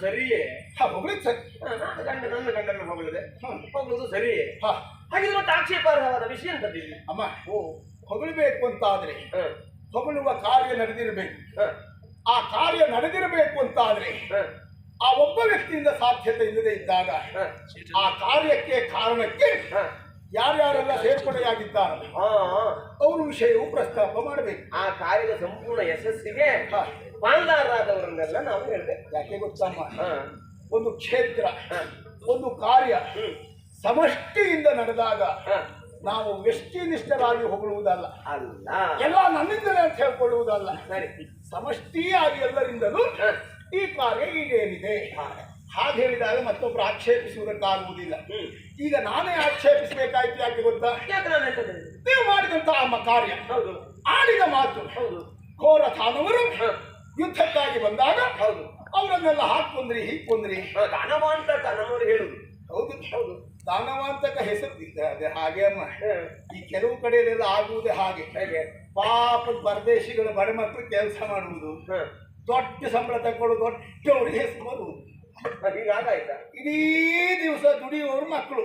ಸರಿಯೇ? ಹೊಗಳಿದ್ ಸರಿ. ನನ್ನ ಗಂಡನ ಹೊಗಳುದು ಸರಿಯೇ? ಹಾಗಿದ್ರೆ ಮತ್ತೆ ಆಕ್ಷೇಪಾರ್ಹವಾದ ವಿಷಯ ಅಂತದಿಲ್ಲ. ಅಮ್ಮ, ಹೊಗಳಬೇಕು ಅಂತಾದ್ರೆ ಹೊಗಳುವ ಕಾರ್ಯ ನಡೆದಿರಬೇಕು. ಆ ಕಾರ್ಯ ನಡೆದಿರಬೇಕು ಅಂತಾದ್ರೆ ಆ ಒಬ್ಬ ವ್ಯಕ್ತಿಯಿಂದ ಸಾಧ್ಯತೆ ಇಲ್ಲದೆ ಇದ್ದಾಗ ಆ ಕಾರ್ಯಕ್ಕೆ ಕಾರಣಕ್ಕೆ ಯಾರ್ಯಾರೆಲ್ಲ ಸೇರ್ಪಡೆಯಾಗಿದ್ದಾರೆ ಅವ್ರ ವಿಷಯವು ಪ್ರಸ್ತಾಪ ಮಾಡಬೇಕು. ಆ ಕಾರ್ಯದ ಸಂಪೂರ್ಣ ಯಶಸ್ಸಿಗೆ ಪಾಲ್ದಾರರಾದವರನ್ನೆಲ್ಲ ನಾವು ಹೇಳ್ತೇವೆ. ಯಾಕೆ ಗೊತ್ತಮ್ಮ, ಒಂದು ಕ್ಷೇತ್ರ ಒಂದು ಕಾರ್ಯ ಸಮಷ್ಟಿಯಿಂದ ನಡೆದಾಗ ನಾವು ವ್ಯಕ್ತಿನಿಷ್ಠರಾಗಿ ಹೊಗಳುವುದಲ್ಲ, ಅಲ್ಲ ಎಲ್ಲ ನನ್ನಿಂದಲೇ ಅಂತ ಹೇಳ್ಕೊಳ್ಳುವುದಲ್ಲ. ಸರಿ, ಸಮಷ್ಟಿಯಾಗಿ ಎಲ್ಲರಿಂದಲೂ ಈ ಕಾರ್ಯ ಈಗೇನಿದೆ ಹಾಗೆ ಹೇಳಿದಾಗ ಮತ್ತೊಬ್ಬರು ಆಕ್ಷೇಪಿಸುವುದಕ್ಕಾಗುವುದಿಲ್ಲ. ಈಗ ನಾನೇ ಆಕ್ಷೇಪಿಸಬೇಕಾಯ್ತು. ಯಾಕೆ ಗೊತ್ತಾ? ನೀವು ಮಾಡಿದಂತಹ ಕಾರ್ಯ, ಆಡಿದ ಮಾತು, ಘೋರ ದಾನವರು ಯುದ್ಧಕ್ಕಾಗಿ ಬಂದಾಗ ಅವರನ್ನೆಲ್ಲ ಹಾಕೊಂಡ್ರಿ ಹೀಕೊಂಡ್ರಿ. ದಾನವಾಂತಕ ನಮ್ಮವರು ಹೇಳುದು. ಹೌದು ಹೌದು, ದಾನವಾಂತಕ ಹೆಸರು ಅದೇ ಹಾಗೆ ಅಮ್ಮ. ಈ ಕೆಲವು ಕಡೆಯಲ್ಲೆಲ್ಲ ಆಗುವುದೇ ಹಾಗೆ. ಪಾಪ ಪರದೇಶಿಗಳ ಬಡ ಮಕ್ಕಳು ಕೆಲಸ ಮಾಡುವುದು, ದೊಡ್ಡ ಸಂಬಳ ತಗೊಳ್ಳೋದು, ದೊಡ್ಡವರಿಗೆ ಹೆಸರು ಬರುವುದು. ಹೀಗಾಗಾಯ್ತಾ? ಇಡೀ ದಿವಸ ದುಡಿಯುವವರು ಮಕ್ಕಳು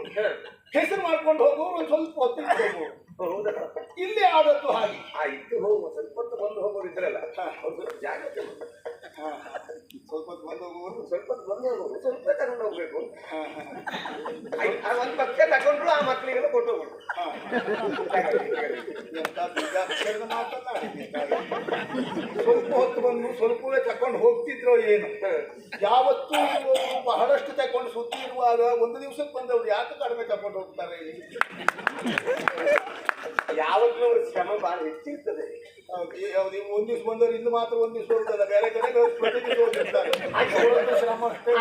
ಹೆಸರು ಮಾಡ್ಕೊಂಡು ಹೋಗುವವರು ಒಂದು ಸ್ವಲ್ಪ ಹೊತ್ತಿಗೆ ಹೋಗುವರು. ಇಲ್ಲಿ ಆದದ್ದು ಹಾಗೆ. ಇದ್ದು ಹೋಗುವ ಸ್ವಲ್ಪ ಹೊತ್ತು ಬಂದು ಹೋಗೋರು ಇದ್ರಲ್ಲ, ಜಾಗ್ರತೆ. ಸ್ವಲ್ಪ ಹೊತ್ತು ಬಂದು ಹೋಗುವರು, ಸ್ವಲ್ಪ ಹೊತ್ತು ಬಂದು ಹೋಗುವರು, ಸ್ವಲ್ಪ ತಗೊಂಡು ಹೋಗ್ಬೇಕು. ಒಂದು ಪಕ್ಷ ತಗೊಂಡ್ರು ಆ ಮಕ್ಕಳಿಗೆಲ್ಲ ಕೊಟ್ಟು ಹೋಗ್ಬೇಕು. ಸ್ವಲ್ಪ ಹೊತ್ತು ಬಂದು ಸ್ವಲ್ಪವೇ ತಕೊಂಡು ಹೋಗ್ತಿದ್ರು ಏನು. ಯಾವತ್ತೂ ಬಹಳಷ್ಟು ತಕೊಂಡು ಸುತ್ತಿ ಇರುವಾಗ ಒಂದು ದಿವಸಕ್ಕೆ ಬಂದವರು ಯಾಕೆ ಕಡಿಮೆ ತಕೊಂಡು ಹೋಗ್ತಾರೆ? ಯಾವತ್ತೂ ಅವ್ರ ಶ್ರಮ ಬಹಳ ಹೆಚ್ಚಿರ್ತದೆ. ಯಾವ್ದು ಒಂದ್ ದಿವ್ಸ ಬಂದವರು ಇನ್ನು ಮಾತ್ರ ಒಂದ್ ದಿವ್ಸ ಹೋಗ್ತದ, ಬೇರೆ ಕಡೆ ಪ್ರತಿ ದಿವಸ ಹೋಗಿರ್ತಾರೆ. ಶ್ರಮ ಅಷ್ಟೇ.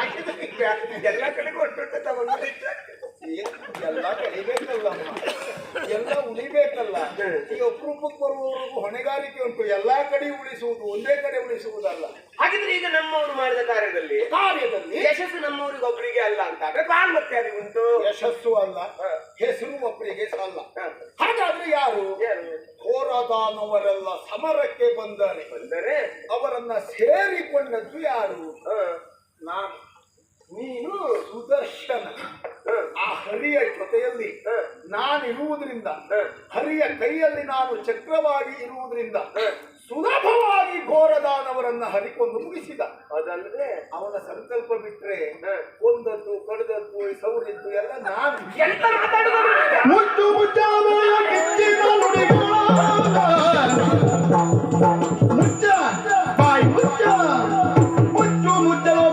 ಎಲ್ಲ ಕಡೆ ಕೊಟ್ಟು ತಗೊಂಡು ಎಲ್ಲ ಕಲಿಬೇಕಲ್ಲ, ಎಲ್ಲ ಉಳಿಬೇಕಲ್ಲ. ಈಗ ಅಪರೂಪಕ್ಕೆ ಬರುವವರೆಗೂ ಹೊಣೆಗಾರಿಕೆ ಉಂಟು. ಎಲ್ಲಾ ಕಡೆ ಉಳಿಸುವುದು, ಒಂದೇ ಕಡೆ ಉಳಿಸುವುದಲ್ಲ. ಹಾಗಿದ್ರೆ ಈಗ ನಮ್ಮವರು ಮಾಡಿದ ಕಾರ್ಯದಲ್ಲಿ ಯಶಸ್ಸು ನಮ್ಮವರಿಗೆ ಒಬ್ಬರಿಗೆ ಅಲ್ಲ ಅಂತ ಮತ್ತೆ ಅದು ಉಂಟು. ಯಶಸ್ಸು ಅಲ್ಲ, ಹೆಸರು ಒಬ್ಬರಿಗೆ ಅಲ್ಲ. ಹಾಗಾದ್ರೆ ಯಾರು? ಹೋರಾದಾನವರೆಲ್ಲ ಸಮರಕ್ಕೆ ಬಂದರೆ ಅವರನ್ನ ಸೇರಿಕೊಂಡದ್ದು ಯಾರು? ನಾನು, ನೀನು, ಸುದರ್ಶನ. ಆ ಹರಿಯ ಜೊತೆಯಲ್ಲಿ ನಾನಿರುವುದರಿಂದ, ಹರಿಯ ಕೈಯಲ್ಲಿ ನಾನು ಚಕ್ರವಾಗಿ ಇರುವುದರಿಂದ ಸುಲಭವಾಗಿ ಘೋರದಾನವರನ್ನ ಹರಿಕೊಂಡು ಮುಗಿಸಿದ. ಅದಲ್ಲದೆ ಅವನ ಸಂಕಲ್ಪ ಬಿಟ್ರೆ ಕೊಂದದ್ದು, ಕಳೆದದ್ದು, ಸೌರಿದ್ದು ಎಲ್ಲ ನಾನು. ಮುಚ್ಚು ಮುಚ್ಚಲ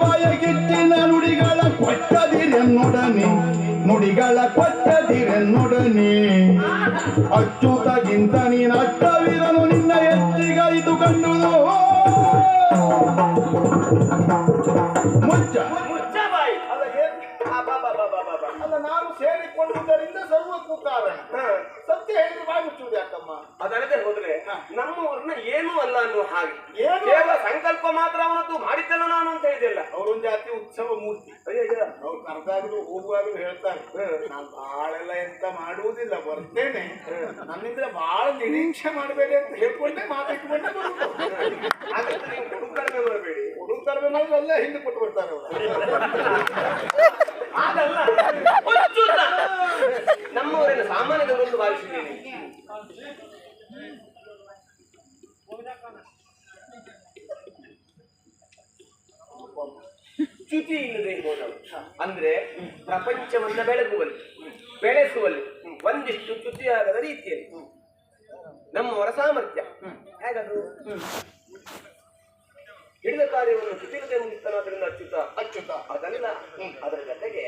ಬಾಯ ಕಿಚ್ಚಿನ ನುಡಿಗಳ ಕೊಟ್ಟದಿರೆನ್ನೊಡನೆ, ನುಡಿಗಳ ಕೊಟ್ಟದಿರೆನ್ನೊಡನೆ. ಅಚ್ಚುತಗಿಂತ ನೀನು ಅಷ್ಟವಿರನು, ನಿನ್ನ ಹೆಚ್ಚಿಗಾಯಿತು ಕಂಡುದು. ಮುಚ್ಚ ಬಾಯಿ ಅಲ್ಲ, ನಾನು ಸೇರಿಕೊಳ್ಳುವುದರಿಂದ ಸರ್ವಕ್ಕೂ ಕಾರಣ. ಸತ್ಯ ಹೇಳಿದ್ರೆ ಬಾಯಿ ಮುಚ್ಚುವುದು ಯಾಕಮ್ಮ? ಅದಲ್ಲದೆ ಹೋದ್ರೆ ನಮ್ಮವ್ರನ್ನ ಏನೂ ಅಲ್ಲ ಅನ್ನುವ ಹಾಗೆ, ಕೇವಲ ಸಂಕಲ್ಪ ಮಾತ್ರ ಅವನದ್ದು ಮಾಡಿದ್ದಲ್ಲ ನಾನು ಅಂತ ಹೇಳಿದೆಲ್ಲ. ಅವರೊಂದು ಜಾತಿ ಉತ್ಸವ ಮೂರ್ತಿ. ಅವ್ರು ಕರೆದಾಗಲೂ ಹೋಗುವಾಗಲೂ ಹೇಳ್ತಾರೆ, ನಾನು ಬಾಳೆಲ್ಲ ಎಂತ ಮಾಡುವುದಿಲ್ಲ, ಬರ್ತೇನೆ, ನನ್ನಿಂದ ಬಹಳ ನಿರೀಕ್ಷೆ ಮಾಡಬೇಡಿ ಅಂತ ಹೇಳ್ಕೊಂಡೆ ಮಾತಾಡ್ಕೊಂಡೆ ಬರುವುದು. ಹಾಗಾದ್ರೆ ನೀವು ಹುಡುಗ ಕಡಿಮೆ ಮಾಡಬೇಡಿ. ಹುಡುಗ ಕಡಿಮೆ ಮಾಡಿದ್ರೆ ಅಲ್ಲೇ ಹಿಂದೆ ಕೊಟ್ಟು ಬಿಡ್ತಾರೆ ಅವರು. ಹಾಗಲ್ಲ, ನಮ್ಮವರನ್ನು ಸಾಮಾನ್ಯದವರನ್ನು ಭಾವಿಸಿದ್ದೇನೆ. ಚ್ಯುತಿ ಇಲ್ಲದೆ ಹೋದವು ಅಂದ್ರೆ ಪ್ರಪಂಚವನ್ನ ಬೆಳೆಸುವಲ್ಲಿ ಒಂದಿಷ್ಟು ಚ್ಯುತಿಯಾಗದ ರೀತಿಯಲ್ಲಿ ನಮ್ಮವರ ಸಾಮರ್ಥ್ಯ ಹೇಗದು? ಹಿಡಿದ ಕಾರ್ಯವನ್ನು ಚ್ಯುತಿಲ್ಲದೆ ಮುಗಿಸ್ತಾನಾದ್ರಿಂದ ಅಚ್ಯುತ ಅದಲ್ಲ. ಅದರ ಜೊತೆಗೆ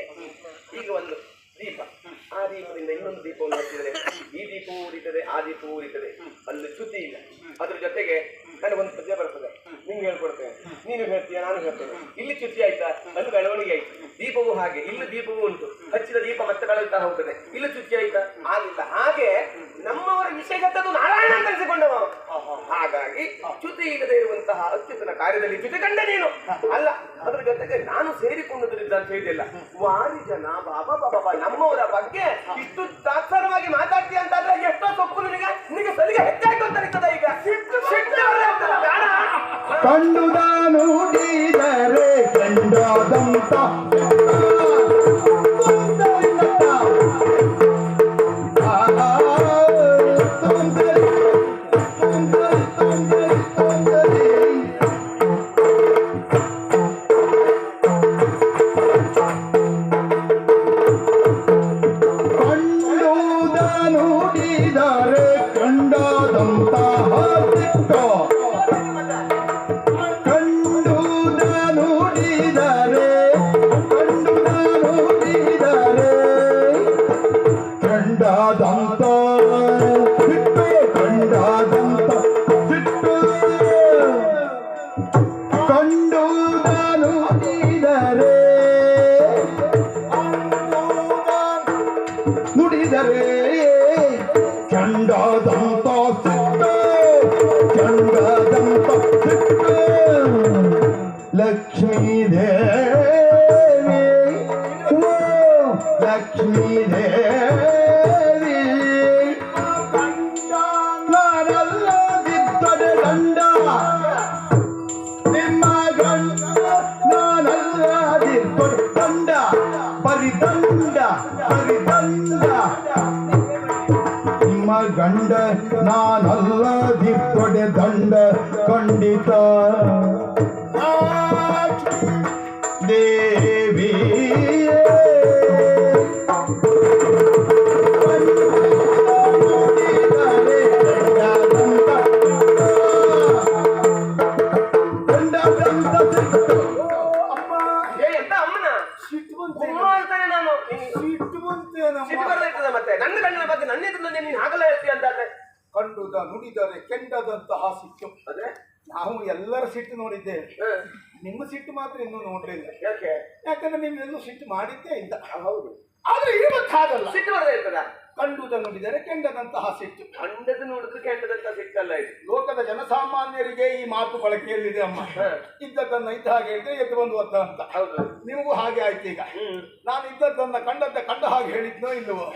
ಈಗ ಒಂದು ದೀಪ, ಆ ದೀಪದಿಂದ ಇನ್ನೊಂದು ದೀಪವನ್ನು ಹಚ್ಚಿದರೆ ಈ ದೀಪವೂ ಉರಿತದೆ, ಆ ದೀಪವೂ ಉರಿತದೆ, ಅಲ್ಲಿ ಚ್ಯುತಿ ಇಲ್ಲ. ಅದ್ರ ಜೊತೆಗೆ ನನಗೊಂದು ಪದ್ಯ ಬರ್ತದೆ, ನಿಂಗೆ ಹೇಳ್ಕೊಡ್ತೇನೆ, ನೀನು ಹೇಳ್ತೀಯ, ನಾನು ಹೇಳ್ತೇನೆ. ಇಲ್ಲಿ ಚ್ಯುತಿ ಆಯ್ತಾ, ಅಲ್ಲಿ ಬೆಳವಣಿಗೆ ಆಯ್ತು. ದೀಪವೂ ಹಾಗೆ, ಇಲ್ಲಿ ದೀಪವೂ ಉಂಟು, ಹಚ್ಚಿದ ದೀಪ ಮತ್ತೆ ಬೆಳಗ್ತಾ ಹೋಗ್ತದೆ, ಇಲ್ಲಿ ಚ್ಯುತಿ ಆಯ್ತಾ, ಆಗಿಲ್ಲ. ಹಾಗೆ ನಮ್ಮವರ ವಿಷಯಗತದ್ದು ನಾರಾಯಣ ಕಲಿಸಿಕೊಂಡವ. ಹಾಗಾಗಿ ಚ್ಯುತಿ ಇಲ್ಲದೆ ಇರುವಂತಹ ಅಚ್ಯುತನ ಕಾರ್ಯದಲ್ಲಿ ಚ್ಯುತಿ ಕಂಡ ನೀನು ಅಲ್ಲ. ಅದ್ರ ಜೊತೆಗೆ ನಾನು ಸೇರಿಕೊಂಡದ್ರಿಂದ ಅಂತ ಹೇಳಿದೆಲ್ಲ ವಾರಿ ಜನ ಬಾಬಾ ಬಾಬಾ ನಮ್ಮವರ ಬಗ್ಗೆ ಇಷ್ಟು ತಾತ್ಸಾರವಾಗಿ ಮಾತಾಡ್ತೀಯ ಅಂತಾದ್ರೆ ಎಷ್ಟೋ ತಪ್ಪು ನಿನಗೆ ಸಲಿಗೆ ಹೆಚ್ಚಾಯ್ತು ಅಂತ ಅನಿಸ್ತದ. ಈಗ ಕಂಡುದ ನುಡಿದರೆ ಕಂಡದ ಲಕ್ಷ್ಮೀ ದೇವಿ ಓ ಲಕ್ಷ್ಮೀ ದೇವಿ ನಾನಲ್ಲದಿದ್ದರೆ ಗಂಡ ನಿಮ್ಮ ಗಂಡ ನಾನಲ್ಲದಿದ್ದರೆ ದಂಡ ಪರಿದಂಡ ಪರಿದಂಡ ನಿಮ್ಮ ಗಂಡ ನಾನಲ್ಲದಿದ್ದರೆ ದಂಡ ಖಂಡಿತ ದೇವಿ ಮತ್ತೆ ನನ್ನ ಗಂಡನ ಬಗ್ಗೆ ನನ್ನ ಎದುರಿನಲ್ಲಿ ನೀನು ಹಾಗಲ್ಲ ಹೇಳ್ತೀಯ ಅಂತಾದ್ರೆ ಕಂಡುದ ನುಡಿದರೆ ಕೆಂಡದಂತಹ ಸಿಟ್ಟು ಅಂದ್ರೆ ನಾವು ಎಲ್ಲರ ಸಿಟ್ಟು ನೋಡಿದ್ದೇವೆ ನಿಮ್ಮ ಸಿಟ್ಟು ಮಾತ್ರ ಇನ್ನೂ ನೋಡ್ಲಿಲ್ಲ ಯಾಕೆ ಯಾಕಂದ್ರೆ ನೀವು ಎಲ್ಲೂ ಸಿಟ್ಟು ಮಾಡಿದ್ದೇ ಇಲ್ಲ ಹೌದು ಆದ್ರೆ ಇವತ್ತು ಹಾಗಲ್ಲ ಸಿಟ್ಟು ಬರದೇ ಇರ್ತದ ಕಂಡುದ ನುಡಿದರೆ ಕೆಂಡದಂತಹ ಸಿಟ್ಟು ಕಂಡದ್ದು ನೋಡಿದ್ರೆ ಕೆಂಡದಂತ ಸಿಟ್ಟಲ್ಲ ಇದು ಲೋಕದ ಜನಸಾಮಾನ್ಯರಿಗೆ ಈ ಮಾತು ಬಳಕೆಯಲ್ಲಿದೆ ಅಮ್ಮ ಇದ್ದದ್ದನ್ನ ಇದ್ದ ಹಾಗೆ ಹೇಳಿದ್ರೆ ಎದ್ದು ಬಂದು ಒದ್ದ ಅಂತ ಹೌದು ನಿಮಗೂ ಹಾಗೆ ಆಯ್ತು ಈಗ ನಾನು ಇದ್ದದ್ದನ್ನ ಕಂಡ ಹಾಗೆ ಹೇಳಿದ್ನೋ ಇಲ್ಲವೋ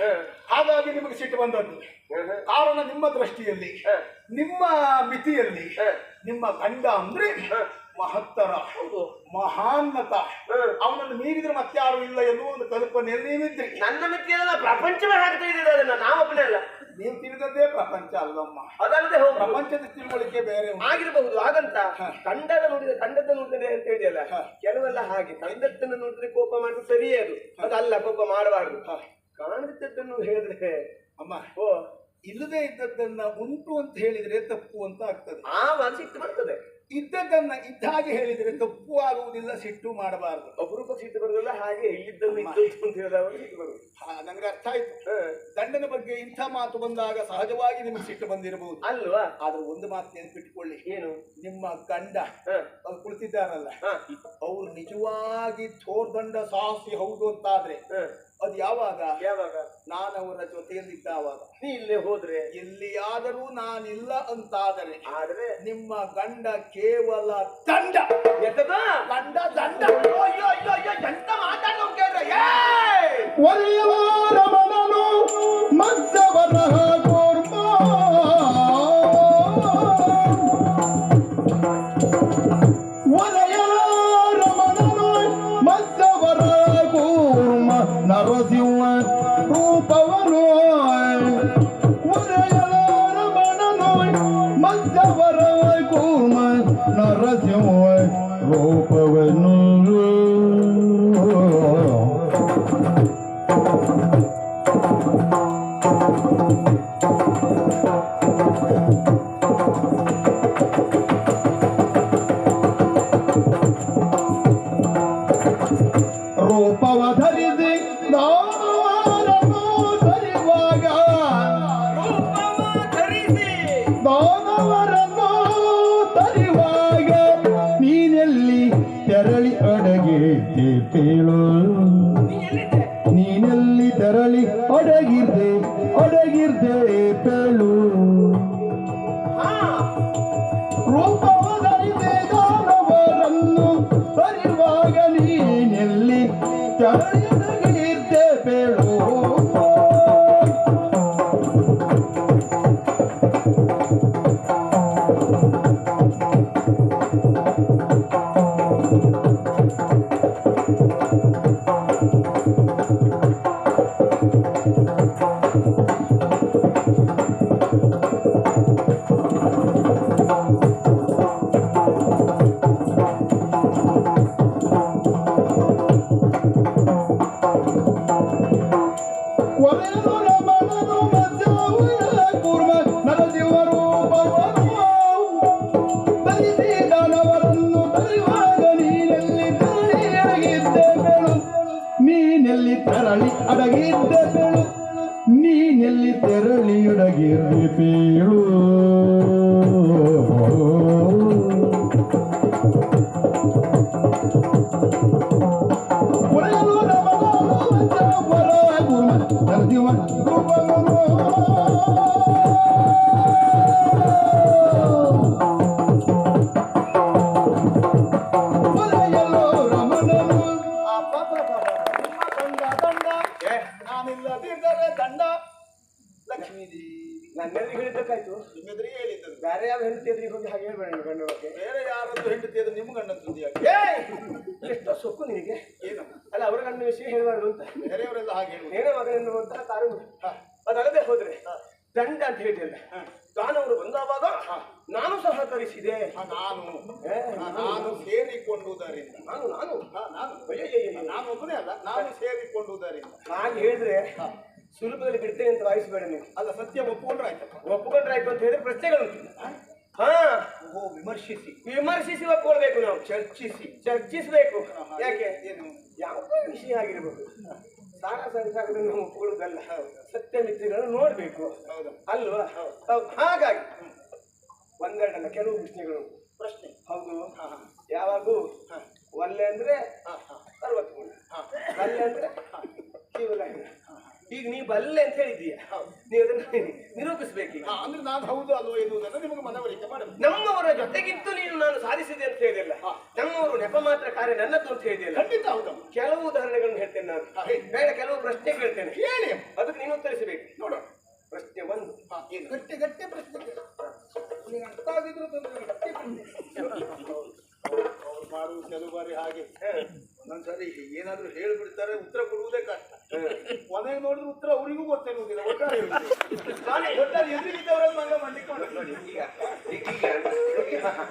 ಹಾಗಾಗಿ ನಿಮಗೆ ಸಿಟ್ಟು ಬಂದದ್ದು ಕಾರಣ ನಿಮ್ಮ ದೃಷ್ಟಿಯಲ್ಲಿ ನಿಮ್ಮ ಮಿತಿಯಲ್ಲಿ ನಿಮ್ಮ ಗಂಡ ಅಂದ್ರೆ ಮಹತ್ತರ ಮಹಾನ್ನತ ಅವನನ್ನು ಮೀರಿದ್ರೆ ಮತ್ತೆ ಯಾರು ಇಲ್ಲ ಎನ್ನುವ ಒಂದು ಕಲ್ಪನೆಯಲ್ಲಿ ನೀವಿದ್ರಿ ನನ್ನ ಮಿತಿಯಲ್ಲ ಪ್ರಪಂಚವೇ ಹಾಕ್ತಾ ಇದ್ದಿದೆ ಅದನ್ನ ನಾವೊಬ್ಬನೇ ಅಲ್ಲ ನೀವು ತಿಳಿದದ್ದೇ ಪ್ರಪಂಚ ಅಲ್ಲಮ್ಮ ಅದಲ್ಲದೆ ಹೋಗಿ ಪ್ರಪಂಚದ ತಿಳುವಳಿಕೆ ಬೇರೆ ಆಗಿರಬಹುದು ಹಾಗಂತ ಕಂಡದ ನೋಡಿದ್ರೆ ಅಂತ ಹೇಳಿಯಲ್ಲ ಕೆಲವೆಲ್ಲ ಹಾಗೆ ಕಂಡದ್ದನ್ನು ನೋಡಿದ್ರೆ ಕೋಪ ಮಾಡಿದ್ರೆ ಸರಿಯೇ ಅದಲ್ಲ ಕೋಪ ಮಾಡಬಾರ್ದು ಕಾಣದಿದ್ದನ್ನು ಹೇಳಿದ್ರೆ ಅಮ್ಮ ಓ ಇಲ್ಲದೆ ಇದ್ದದ್ದನ್ನ ಉಂಟು ಅಂತ ಹೇಳಿದ್ರೆ ತಪ್ಪು ಅಂತ ಆಗ್ತದೆ ಆವಾಗ ಸಿಟ್ಟು ಬರ್ತದೆ ಇದ್ದದ್ದನ್ನ ಇದ್ದ ಹಾಗೆ ಹೇಳಿದ್ರೆ ತಪ್ಪು ಆಗುವುದಿಲ್ಲ ಸಿಟ್ಟು ಮಾಡಬಾರದು ಅಪರೂಪ ಸಿಟ್ಟು ಬರೋದಿಲ್ಲ ಹಾಗೆ ಇಲ್ಲಿದ್ದನ್ನು ಇದ್ದು ಅಂತ ಹೇಳಿದಾಗ ಸಿಟ್ಟು ಬರುದು ನನಗೆ ಅರ್ಥ ಆಯ್ತು ಗಂಡನ ಬಗ್ಗೆ ಇಂಥ ಮಾತು ಬಂದಾಗ ಸಹಜವಾಗಿ ನಿಮ್ಗೆ ಸಿಟ್ಟು ಬಂದಿರಬಹುದು ಅಲ್ವಾ ಆದ್ರೆ ಒಂದು ಮಾತು ನೆನಪಿಟ್ಟುಕೊಳ್ಳಿ ಏನು ನಿಮ್ಮ ಗಂಡ ಅವ್ರು ಕುಳಿತಿದ್ದಾರಲ್ಲ ಅವ್ರು ನಿಜವಾಗಿ ಥೋರ್ದಂಡ ಸಾಹಸಿ ಹೌದು ಅಂತಾದ್ರೆ ಅದು ಯಾವಾಗ ನಾನು ಅವರ ಜೊತೆಯಲ್ಲಿದ್ದಾವಾಗ ನೀ ಇಲ್ಲೇ ಹೋದ್ರೆ ಎಲ್ಲಿಯಾದರೂ ನಾನಿಲ್ಲ ಅಂತಾದರೆ ಆದ್ರೆ ನಿಮ್ಮ ಗಂಡ ಕೇವಲ ದಂಡ ಗಂಡ ದಂಡ ಎಂತ ಮಾತಾಡೋ ಕೇಳ್ರೆ ಒಲೆಯವರ ಮನನು ಮತ್ಸವರ ಕೂರ್ಮ ಒಲೆಯವರ ಮನನು ಮತ್ಸವರ ಕೂರ್ಮ ನರಸಿಂಹ ರೂಪವನು ಒಲೆಯವರ ಮನನು ಮತ್ಸವರ ಕೂರ್ಮ ನರಸಿಂಹ ರೂಪವನು ರೂಪವ ಧರಿಸಿ ದಾನವರನ್ನು ತರಿವಾಗ ದಾನವರನ್ನು ತರಿವಾಗ ನೀನೆಲ್ಲಿ ತೆರಳಿ ಅಡಗಿದ್ದೆ ಪೇಳು ನೀನೆಲ್ಲಿ ತೆರಳಿ ಅಡಗಿರ್ದೆ ಪೇಳು ರೂಪವ ಧರಿಸಿ ದಾನವರನ್ನು ತರಿವಾಗ ನೀನೆಲ್ಲಿ ತೆರಳಿ ಅಡಗಿದ್ದೆ ಪೇಳು ತೆರಳಿ ಅಡಗಿದ್ದೆ ಬೇಳು ನೀನೆಲ್ಲಿ ತೆರಳಿಯೊಡಗಿರ್ರಿ ಬೀಳು ನಾನಿಲ್ಲದಿದ್ದರೆ ದಂಡ ಲಕ್ಷ್ಮೀ ದೇವಿ. ನನ್ನೆಲ್ಲಿ ಹೇಳಿದ್ದಕ್ಕಾಯ್ತು. ನಿಮ್ಮೆದುರಿಗೆ ಹೇಳಿದ್ದದು. ಬೇರೆ ಯಾವ ಹೆಂಡತಿ ಎದುರಿಗೆ ಹೋಗಿ ಹಾಗೆ ಹೇಳ್ಬೇಡ ನನ್ನ ಗಂಡ ಬಗ್ಗೆ. ಬೇರೆ ಯಾರದ್ದು ಹೆಂಡತಿ ಅದು ನಿಮ್ಮ ಗಂಡನ ಸುದ್ದಿ ಎಷ್ಟು ಸೊಕ್ಕು ನಿನಗೆ. ಏನು ಅಲ್ಲ ಅವರ ಗಂಡನ ವಿಷಯ ಹೇಳಬಾರ್ದು ಅಂತ. ಬೇರೆಯವರೆಲ್ಲ ಹಾಗೆ ಹೇಳುವುದು. ನೇರ ಮಗನೆನ್ನುವಂತಹ ಕಾರಣ ಅದಲ್ಲದೆ ಹೋದ್ರೆ ದಂಡ ಅಂತ ಹೇಳಿದೆಯಲ್ಲ, ದಾನವರು ಬಂದಾವಾಗ ನಾನು ಸಹಕರಿಸಿದೆ. ನಾನು ಸೇರಿಕೊಂಡುವುದರಿಂದ ನಾನು ಒಬ್ಬನೇ ಅಲ್ಲ, ನಾನು ಸೇರಿಕೊಂಡುವುದರಿಂದ ಹಾಗೆ ಹೇಳಿದ್ರೆ ಸುಲಭದಲ್ಲಿ ಬಿಡ್ತೇನೆ ಅಂತ ವಾಯಿಸಬೇಡ ನೀವು. ಅಲ್ಲ, ಸತ್ಯ ಒಪ್ಪಿಕೊಂಡ್ರೆ ಆಯ್ತಪ್ಪ. ಒಪ್ಪಿಕೊಂಡ್ರೆ ಆಯ್ತು ಅಂತ ಹೇಳಿದ್ರೆ ಪ್ರಶ್ನೆಗಳುಂಟು. ವಿಮರ್ಶಿಸಿ ಒಪ್ಕೊಳ್ಬೇಕು. ನಾವು ಚರ್ಚಿಸಬೇಕು. ಯಾಕೆ? ಯಾವುದೇ ವಿಷಯ ಆಗಿರಬಹುದು, ಸಾರ ಸಂಸಾರದಲ್ಲಿ ನಾವು ಒಪ್ಕೊಳ್ಳುವುದಲ್ಲ, ಸತ್ಯ ಮಿತ್ರಗಳನ್ನು ನೋಡ್ಬೇಕು ಅಲ್ವಾ? ಹಾಗಾಗಿ ಒಂದೆರಡಲ್ಲ, ಕೆಲವು ಪ್ರಶ್ನೆ ಹೌದು. ಯಾವಾಗೂ ಒಲ್ಲೆ ಅಂದ್ರೆ 60 ಬಲ್ಲೆ ಅಂದ್ರೆ ಕೇವಲ. ಈಗ ನೀವು ಬಲ್ಲೆ ಅಂತ ಹೇಳಿದ್ದೀಯ, ನೀವು ಅದನ್ನು ನಿರೂಪಿಸ್ಬೇಕು. ಅಂದ್ರೆ ನಾನು ಹೌದು ಅಲ್ವೋ ಎನ್ನುವುದನ್ನು ನಿಮಗೆ ಮನವರಿಕೆ ಮಾಡಬೇಕು. ನಮ್ಮವರ ಜೊತೆಗಿದ್ದು ನೀನು ನಾನು ಸಾಧಿಸಿದೆ ಅಂತ ಹೇಳಿಲ್ಲ. ನಮ್ಮವರು ನೆಪ ಮಾತ್ರ ಕಾರ್ಯ ನನ್ನದು ಅಂತ ಹೇಳಿದೆಯಲ್ಲ. ಖಂಡಿತ ಹೌದು. ಕೆಲವು ಉದಾಹರಣೆಗಳನ್ನು ಹೇಳ್ತೇನೆ ನಾನು, ಬೇಡ ಕೆಲವು ಪ್ರಶ್ನೆ ಕೇಳ್ತೇನೆ, ಹೇಳಿ. ಅದಕ್ಕೆ ನೀನು ಉತ್ತರಿಸಬೇಕು. ನೋಡೋಣ. ಪ್ರಶ್ನೆ 1. ಗಟ್ಟಿ ಪ್ರಶ್ನೆ ಅರ್ಥ ಆಗಿದ್ರು ಮಾಡುವ ಕೆಲವು ಬಾರಿ ಹಾಗೆ ಒಂದೊಂದ್ಸರಿ ಏನಾದ್ರೂ ಹೇಳಿಬಿಡ್ತಾರೆ, ಉತ್ತರ ಕೊಡುವುದೇ ಕಷ್ಟ. ಕೊನೆಗೆ ನೋಡಿದ್ರೆ ಉತ್ತರ ಅವರಿಗೂ ಗೊತ್ತಿರುವುದಿಲ್ಲ. ಒಟ್ಟಾರೆ ಎದುರಿಗಿದ್ದವರಲ್ಲಿ ಮಗ ಮಾಡ್ಲಿಕ್ಕೆ ನೋಡಿ.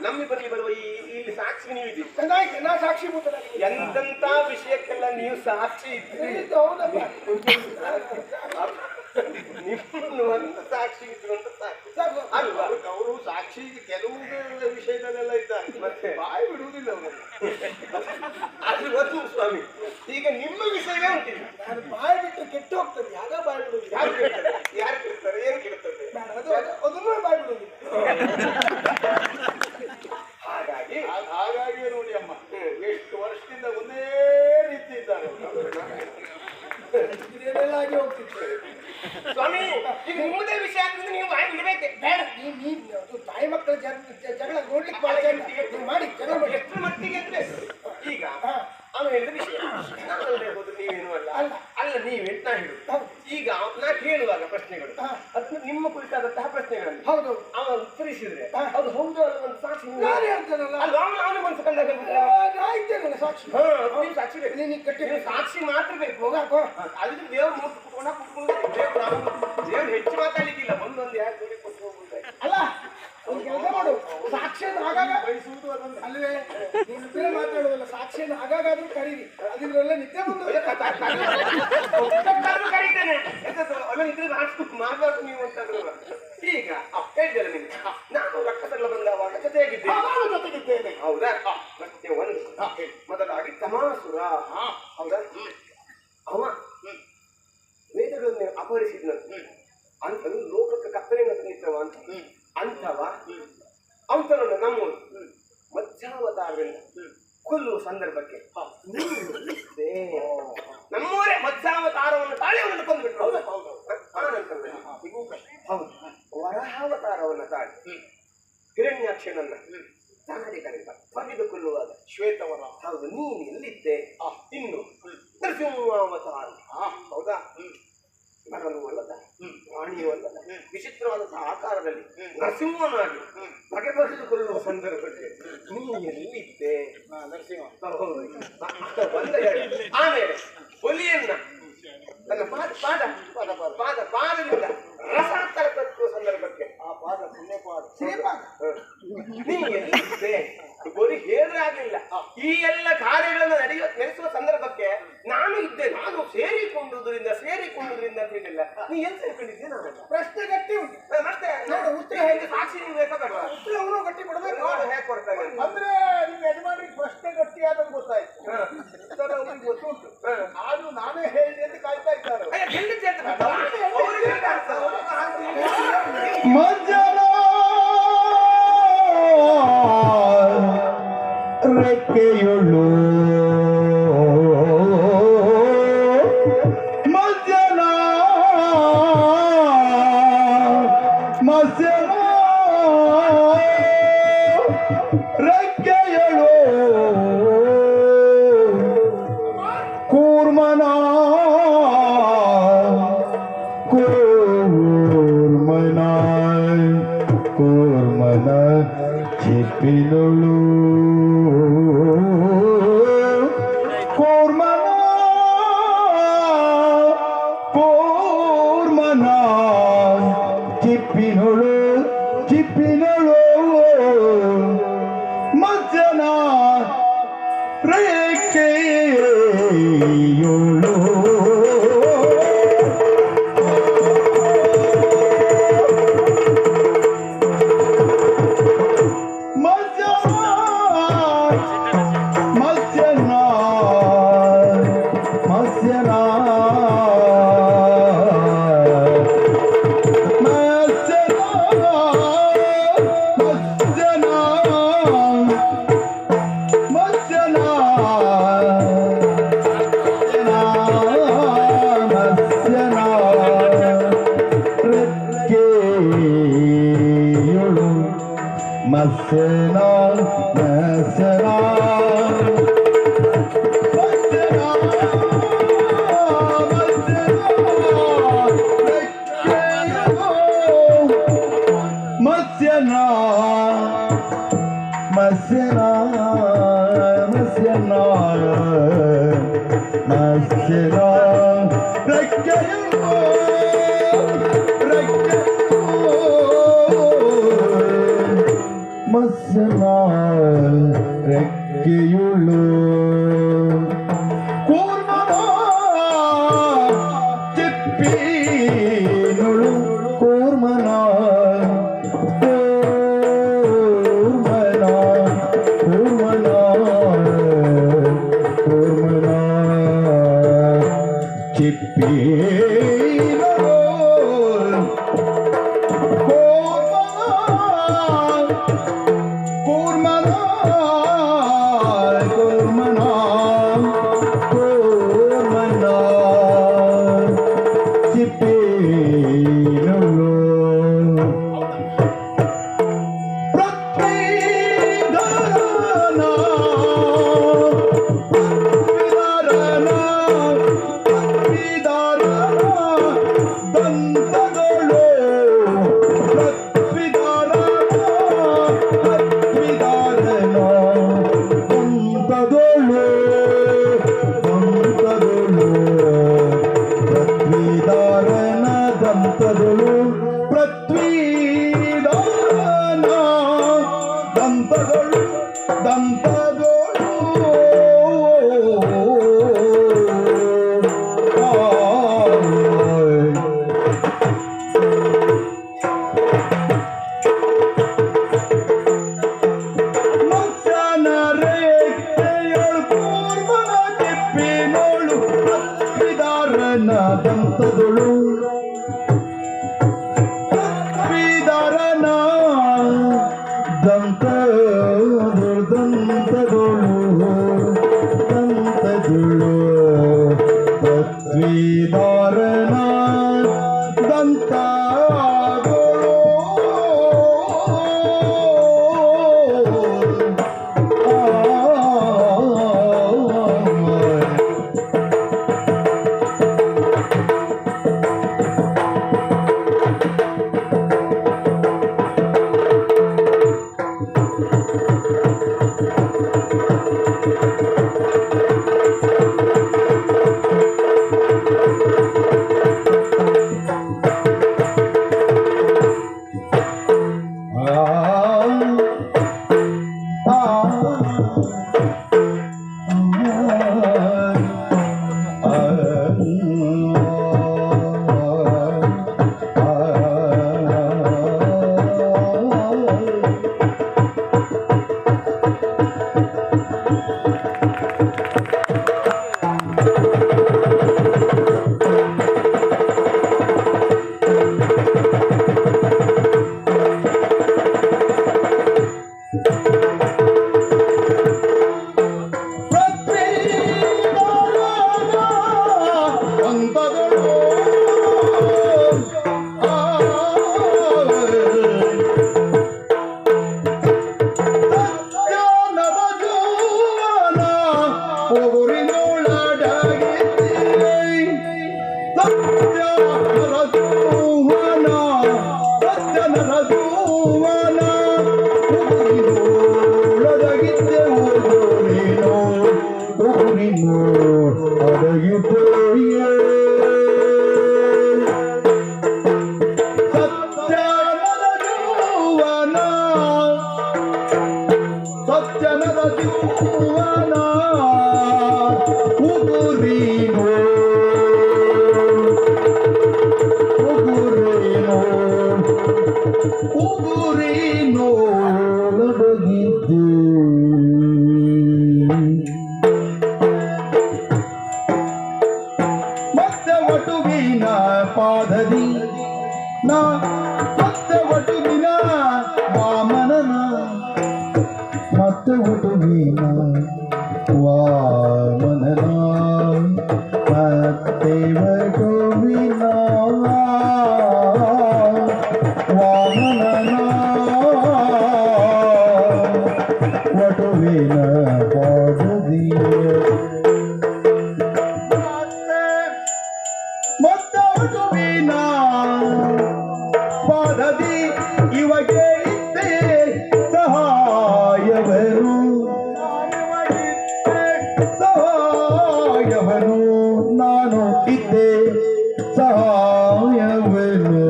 ನಮ್ಮಿಬ್ಬರಿಗೆ ಬರುವ ಇಲ್ಲಿ ಸಾಕ್ಷಿ ನೀವು ಇದ್ದೀರಿ. ನಾ ಸಾಕ್ಷಿ ಎಂತೆಂತ ವಿಷಯಕ್ಕೆಲ್ಲ ನೀವು ಸಾಕ್ಷಿ ಇದ್ದೀರಿ. ನಿಮ್ಮನ್ನು ಒಂದು ಸಾಕ್ಷಿ ಇದ್ರು ಅಂತ ಸಾಕು ಅಲ್ವಾ? ಅವರು ಸಾಕ್ಷಿ ಕೆಲವು ವಿಷಯದಲ್ಲೆಲ್ಲ ಇದ್ದಾರೆ, ಮತ್ತೆ ಬಾಯಿ ಬಿಡುವುದಿಲ್ಲ ಅವರು. ಅದು ಗೊತ್ತು ಸ್ವಾಮಿ. ಈಗ ನಿಮ್ಮ ವಿಷಯವೇ ಉಂಟಿಲ್ಲ. ನಾನು ಬಾಯಿ ಬಿಟ್ಟರೆ ಕೆಟ್ಟು ಹೋಗ್ತದೆ. ಯಾಗ ಬಾಯಿ ಬಿಡುವುದಿಲ್ಲ. ಯಾರು ಕೇಳ್ತಾರೆ? ಏನು ಕೇಳ್ತಾರೆ? ಅದನ್ನು ಬಾಯಿ ಬಿಡುವುದಿಲ್ಲ. ಹಾಗಾಗಿ ನೋಡಿ ಅಮ್ಮ, ಎಷ್ಟು ವರ್ಷದಿಂದ ಒಂದೇ ರೀತಿ ಇದ್ದಾರೆ. ಆಗಿ ಹೋಗ್ತಿದ್ದಾರೆ ಸ್ವಾಮಿ. ಈಗ ನಿಮ್ಮದೇ ವಿಷಯ ಆಗ್ತದೆ, ನೀವು ಬಾಯಿ ಬಿಡಬೇಕೆ? ಬೇಡ. ತಾಯಿ ಮಕ್ಕಳ ಜಗಳ ನೋಡ್ಲಿಕ್ಕೆ ಮಾಡಿ ಜಗಳ ಮಾಡಿ ಎಷ್ಟು ಮಟ್ಟಿಗೆ ಅಂದ್ರೆ ಈಗ ಅವನು ಹೇಳಿದ ವಿಷಯ ನಾನಲ್ಲದೆ ಹೋದ್ರೆ ನೀವೇನು ಅಲ್ಲ ಅಲ್ಲ ನೀವೆಂತ ಹೇಳು. ಈಗ ನಾ ಕೇಳುವಾಗ ಪ್ರಶ್ನೆಗಳು ಅದು ನಿಮ್ಮ ಕುರಿತಾದಂತಹ ಪ್ರಶ್ನೆಗಳಲ್ಲಿ ಹೌದು ಅವನು ಉತ್ತರಿಸಿದ್ರೆ ಅದು ಹೌದು ಅಲ್ಲ ಒಂದು ಸಾಕ್ಷಿ ಅಲ್ಲ. ಅವನು ಮನಸ್ಸು ಕಂಡಾಗ ಸಾಕ್ಷಿ ನೀವು ಸಾಕ್ಷಿ ಬೇಕು. ನೀವು ಸಾಕ್ಷಿ ಮಾತ್ರ ಬೇಕು. ಅದ್ರ ದೇವ್ರು ದೇವ್ರು ಹೆಚ್ಚು ಮಾತಾಡ್ಲಿಕ್ಕಿಲ್ಲ. ಒಂದೊಂದು ಯಾಕೆ ನೋಡಿ ಕೊಟ್ಟು ಹೋಗ್ಬಿಡ್ತಾರೆ. ಅಲ್ಲ, ಒಂದು ಕೆಲಸ ಮಾಡು, ಸಾಕ್ಷಿಯನ್ನು ಆಗಾಗ ಬಯಸುವುದು ಅದೊಂದು ಅಲ್ವೇ. ನೀನು ಮಾತಾಡುವಲ್ಲ, ಸಾಕ್ಷಿಯನ್ನು ಆಗಾಗಾದ್ರೂ ಕರೀರಿ. ಅದ್ರಲ್ಲ ನಿತ್ಯ ಕರೀತೇನೆ ಮಾಡಬಾರ್ದು ನೀವು ಅಂತ. ಈಗ ಹೇಳಿದ್ದಲ್ಲ ನಿಮ್ಗೆ, ನಾನು ರಕ್ಕಸಗಳ ಬಂದವಾಗ ಜೊತೆಯಾಗಿದ್ದೇನೆ. ಹೌದಾ? ಮತ್ತೆ ಒಂದು ಮೊದಲಾಗಿ ತಮಾಸುರ. ಹೌದಾ? ಅವ ವೇದಗಳನ್ನು ಅಪಹರಿಸಿದ್ನಂತೆ. ಅಂತನು ಲೋಕಕ್ಕೆ ಕತ್ತಲೆ ನಿಂತವ ಅಂತ ಅಂತವ ಅವತನನ್ನು ನಮ್ಮೂರು ಮಧ್ಯಾವತಾರದಿಂದ ಕೊಲ್ಲುವ ಸಂದರ್ಭಕ್ಕೆ ನಮ್ಮೂರೇ ಮಧ್ಯಾವತಾರವನ್ನು ತಾಳಿ ಅವನನ್ನು ಕೊಂದ್ಬಿಟ್ರು. ಹೌದು, ವರಹಾವತಾರವನ್ನು ತಾಳಿ ಹಿರಣ್ಯಾಕ್ಷನನ್ನ ತಾಡಿ ಕರೆದ ತೆಗೆದುಕೊಳ್ಳುವಾಗ ಶ್ವೇತವರ. ಹೌದು, ನೀನು ಎಲ್ಲಿದ್ದೆ? ಇನ್ನು ನರಸಿಂಹಾವತಾರ. ಹೌದಾ? ನರನು ಅಲ್ಲದ, ಪ್ರಾಣಿಯೂ ಅಲ್ಲದ, ವಿಚಿತ್ರವಾದಂತಹ ಆಕಾರದಲ್ಲಿ ನರಸಿಂಹನಾಗಿ ಬಗೆ ಬಗೆದುಕೊಳ್ಳುವ ಸಂದರ್ಭಕ್ಕೆ ನೀನು ಎಲ್ಲಿದ್ದೆ? ನರಸಿಂಹ. ಆಮೇಲೆ ಹುಲಿಯನ್ನ ತನ್ನ ಪಾದದಿಂದ ರಸಾಂತರ ತರುವ ಸಂದರ್ಭಕ್ಕೆ ಆ ಪಾದ ಪುಣ್ಯ ಪಾದ ನೀ ಎಲ್ಲಿದ್ದೆ? ಬರೀ ಹೇಳಿದ್ರೆ ಆಗ್ಲಿಲ್ಲ. ಈ ಎಲ್ಲ ಕಾರ್ಯಗಳನ್ನು ನಡೆಸುವ ಸಂದರ್ಭಕ್ಕೆ ನಾನು ಇದ್ದೆ. ನಾನು ಸೇರಿಕೊಂಡುವುದರಿಂದ ಅಂತ ಹೇಳಿಲ್ಲ. ನೀ ಎಲ್ಲಿ ಸೇರ್ಕೊಂಡಿದ್ದೆ? ನಾನು ಪ್ರಶ್ನೆ ಗಟ್ಟಿ ಉಂಟು. ಮತ್ತೆ ನೋಡು, ಉತ್ತರ ಹೇಗೆ ಸಾಕ್ಷಿ ನೀವು ಬೇಕಾಗಲ್ಲ. ಉತ್ತರ ಅವನು ಗಟ್ಟಿ ಕೊಡಬೇಕು. ನೋಡು ಹೇಗೆ ಕೊಡ್ತಾರೆ ಅಂದ್ರೆ ನಿಮ್ಮ ಯಜಮಾನಿಗೆ ಪ್ರಶ್ನೆ ಗಟ್ಟಿ ಆದದ್ದು ಗೊತ್ತಾಯ್ತು. ಉತ್ತರ ಅವ್ರಿಗೆ ಗೊತ್ತುಂಟು. ಆದ್ರೂ ನಾನೇ ಹೇಳಿದೆ ರೆಕ್ಕೆಯುಳು Masena, masena, masena, masena, masena, masena, ಮಸನಾ ರೆಕ್ಕೆಯುಳು ಕೂರ್ಮನ ಚಿಪ್ಪಿನುಳು ಕೂರ್ಮನ ಕೂರ್ಮನ ಕೂರ್ಮನ ಕೂರ್ಮನ ಚಿಪ್ಪಿನುಳು ದಂತದೊಳು ದಂತದೊಳು ದಂತದೊಳು ದಂತದೊಳು ಪೃಥ್ವಿದಾರನ ದಂತದೊಳು ಸತ್ಯನದ ಜೀವನ ಉಗುರೇನು ಉಗುರೇನು ಉಗುರೇನು ನಡಗಿದ್ದೆ ಮತ್ತೆ ವಟುವಿನ ಪಾದದಿ ನಾ ಮತ್ತೆ ವಟುವಿನ ವಾಮನನ ಮತ್ತೆ ವಟುವಿನ ವಾಮನನ ಮತ್ತೆ ವಟುವಿನ ವಾಮನನ ವಟುವಿನ ಪಾದದಿ ಮತ್ತೆ ವಟುವಿನ ಪಾದದಿ ಇವಗೆ ಇದ್ದೆ ಸಹಾಯವರು ಸಹಾಯವನ್ನು ನಾನು ಇದ್ದೆ ಸಹಾಯವನ್ನು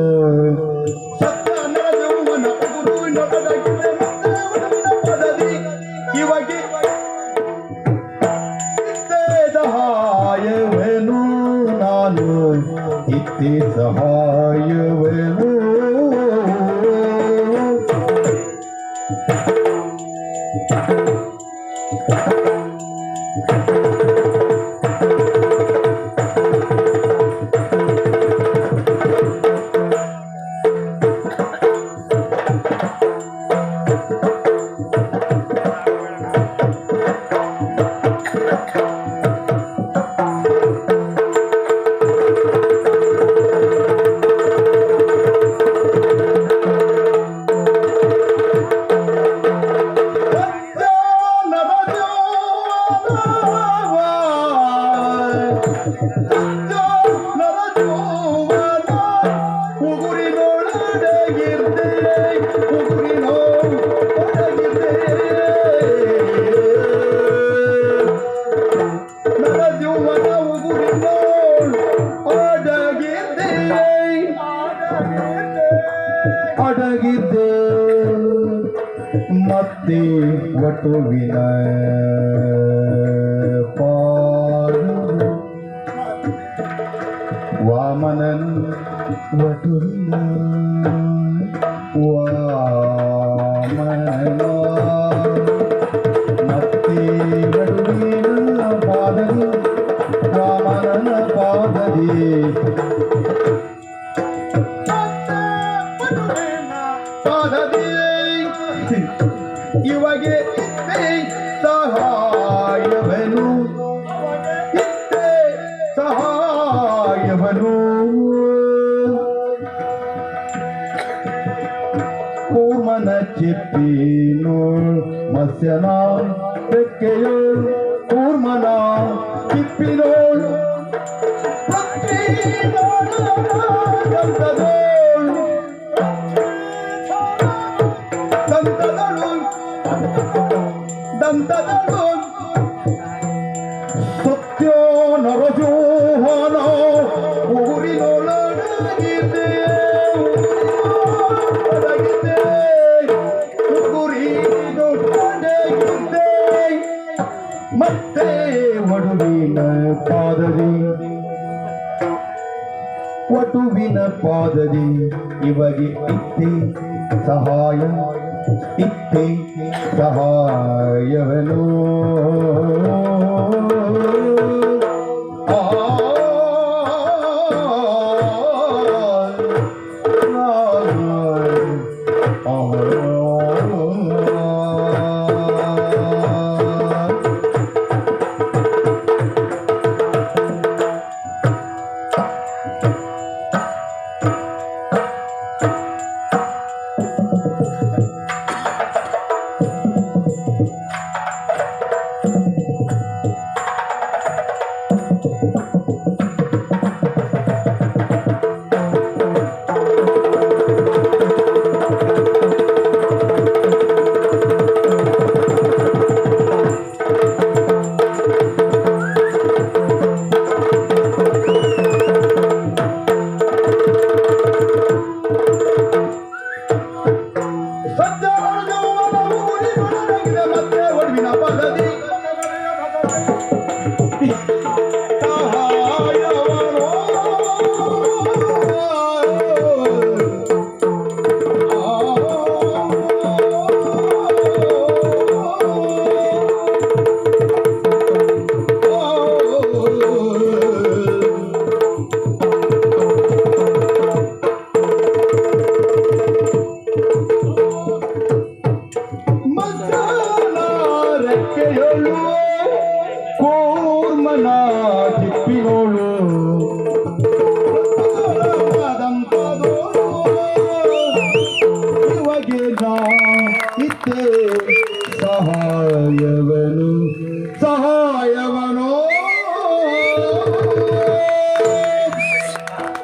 ಸತ್ತ ನರಜೌವನ ಗುರುವಿನ ಪದಗಿದೆ ಮತ್ತೆ ವಟುವಿನ ಪದದಿ ಇವಗೆ ಇದ್ದೆ ಸಹಾಯವನ್ನು ನಾನು ಇದ್ದೆ ಸಹಾಯವನ್ನು ಅಡಗಿದ್ದೆ ಮತ್ತೆ ವಟುವಿನ ಪಾದ ವಾಮನನ್ ವಟುವಿನ ವಾಮನ ಮತ್ತೆ ವಟುವಿನ ಪಾದದಿ ವಾಮನನ ಪಾದದಿ ಪಾದದಿ ಇವಗೆ ಇದ್ದೆ ಸಹಾಯವನ್ನು ಇದ್ದೆ ಸಹಾಯವನ್ನು ಕೂರ್ಮನ ಚಿಪ್ಪಿನೋ ಮತ್ಸ್ಯನ ಬೆಕ್ಕೆಯೋ ಕೂರ್ಮನ ಚಿಪ್ಪಿನೋಳು ದಂತದಳು ಸತ್ಯ ನರಜೋಹನ ಊರಿನೊಳಗಿದ್ದೆ ಊರಿನೊಳಗಿದ್ದೆ ಮತ್ತೆ ವಟುವಿನ ಪಾದದಿ ವಟುವಿನ ಪಾದದಿ ಇವಗೆ ಇತ್ತೆ ಸಹಾಯ ಇತ್ತೆ ಸಹಾಯವನ್ನು ಸಹಾಯವನು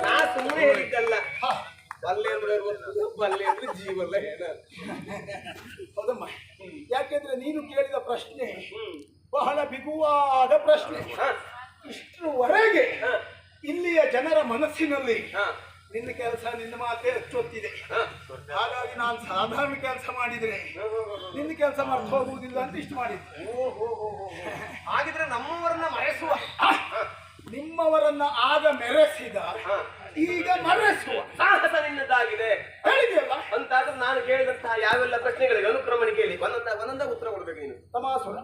ನಾ ಸುಮ್ಮನೆ ಹೇಳಿದ್ದಲ್ಲ. ಬಲ್ಲೆ ಅಂದ್ರೆ ಗೊತ್ತು, ಬಲ್ಲೆ ಅಂದ್ರೆ ಜೀವಲ್ಲ ಏನ. ಹೌದಮ್ಮ, ಯಾಕೆಂದ್ರೆ ನೀನು ಕೇಳಿದ ಪ್ರಶ್ನೆ ಬಹಳ ಬಿಗುವಾದ ಪ್ರಶ್ನೆ. ಇಷ್ಟರವರೆಗೆ ಇಲ್ಲಿಯ ಜನರ ಮನಸ್ಸಿನಲ್ಲಿ ನಿನ್ನ ಕೆಲಸ ನಿನ್ನ ಮಾತೇ ಅಷ್ಟೊತ್ತಿದೆ. ಹಾಗಾಗಿ ನಾನು ಸಾಧಾರಣ ಕೆಲಸ ಮಾಡಿದ್ರೆ ನಿನ್ನ ಕೆಲಸ ಮರ್ತು ಹೋಗುವುದಿಲ್ಲ ಅಂತ ಇಷ್ಟು ಮಾಡಿದ್ದೆ. ಹಾಗಿದ್ರೆ ನಮ್ಮವರನ್ನ ಮರೆಸುವ, ನಿಮ್ಮವರನ್ನ ಆಗ ಮೆರೆಸಿದ ಈಗ ಮರೆಸುವ ಸಾಹಸ ನಿನ್ನದಾಗಿದೆ ಹೇಳಿದೆಯಲ್ಲ. ಅಂತಾದ್ರೂ ನಾನು ಕೇಳಿದಂತಹ ಯಾವೆಲ್ಲ ಪ್ರಶ್ನೆಗಳಿಗೆ ಅನುಕ್ರಮಣ ಕೇಳಿ ಒಂದೊಂದ ಉತ್ತರ ಕೊಡ್ಬೇಕು ನೀನು. ತಮಾಸುರ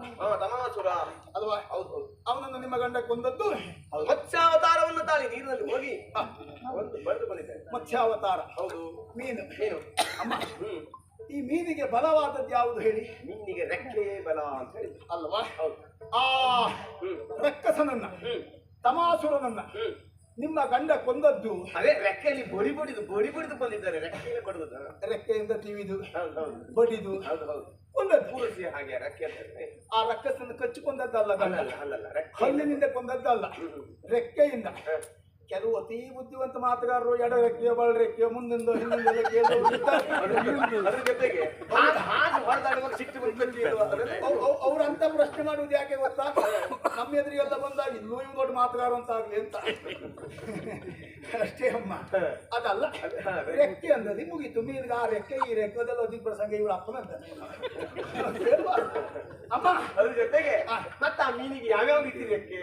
ತಮಾಸುರ ಅಲ್ವಾ? ಹೌದು. ಅವನನ್ನು ನಿಮ್ಮ ಗಂಡ ಕೊಂದದ್ದು ಮತ್ಸ್ಯಾವತಾರವನ್ನು ತಾಳಿ ನೀರಿನಲ್ಲಿ ಹೋಗಿ ಒಂದು ಬರೆದು ಬಂದಿದ್ದೇನೆ. ಮತ್ಸ್ಯಾವತಾರ. ಹೌದು. ಮೀನು. ನೀನು ಅಮ್ಮ, ಈ ಮೀನಿಗೆ ಬಲವಾದದ್ದು ಯಾವುದು ಹೇಳಿ? ಮೀನಿಗೆ ರೆಕ್ಕೆಯೇ ಬಲ ಅಂತ ಹೇಳಿ ಅಲ್ವಾ? ಹೌದು. ಆ ರಕ್ಕಸನನ್ನ ತಮಾಸುರನನ್ನ ನಿಮ್ಮ ಗಂಡ ಕೊಂದದ್ದು ಅದೇ ರೆಕ್ಕೆಯಲ್ಲಿ ಬಡಿ ಬಡಿದು ಬಂದಿದ್ದಾರೆ. ರೆಕ್ಕೆಯಲ್ಲಿ ಬಡಿದ ರೆಕ್ಕೆಯಿಂದ ತಿವಿದು ಹೌದು ಬಡಿದು ಹೌದು ಕೊಂದದ್ದು. ಪೂರಸಿ ಹಾಗೆ ರೆಕ್ಕೆ ಅಂತ. ಆ ರಕ್ಕಸನ್ನು ಕಚ್ಚಿಕೊಂಡದ್ದಲ್ಲ ಗಂಡ, ಅಲ್ಲಲ್ಲ ರೆಕ್ಕೆ ಹಲ್ಲಿನಿಂದ ಕೊಂದದ್ದಲ್ಲ, ರೆಕ್ಕೆಯಿಂದ. ಕೆಲವು ಅತೀ ಬುದ್ಧಿವಂತ ಮಾತುಗಾರರು ಎಡ ರೆಕ್ಕೆಯ ಬಳ ರೆಕ್ಕೆಯ ಮುಂದಿಂದ ಹಿಂದಿಂದ ಅದ್ರ ಜೊತೆಗೆ ಹೊರದಾಡುವಾಗ ಸಿಟ್ಟು ಅವ್ರಂತ ಪ್ರಶ್ನೆ ಮಾಡುವುದು ಯಾಕೆ ಗೊತ್ತಾ? ನಮ್ಮ ಎದುರಿಗೆಲ್ಲ ಬಂದಾಗ ಇಲ್ಲೂ ಇವ್ ದೊಡ್ಡ ಮಾತುಗಾರ ಅಂತ ಆಗ್ಲಿ ಅಂತ ಅಷ್ಟೇ ಅಮ್ಮ. ಅದಲ್ಲ, ರೆಕ್ಕೆ ಅಂದದಿ ಮುಗೀತು. ಮೀನಿಗೆ ಆ ರೆಕ್ಕೆ ಈ ರೆಕ್ಕೆ ಅದೆಲ್ಲ ಅಧಿಕ ಪ್ರಸಂಗ ಇವಳು ಅಪ್ಪನಂತ ಅಮ್ಮ. ಅದ್ರ ಜೊತೆಗೆ ಮತ್ತ ಆ ಮೀನಿಗೆ ಯಾವ್ಯಾವ ರೀತಿ ರೆಕ್ಕೆ,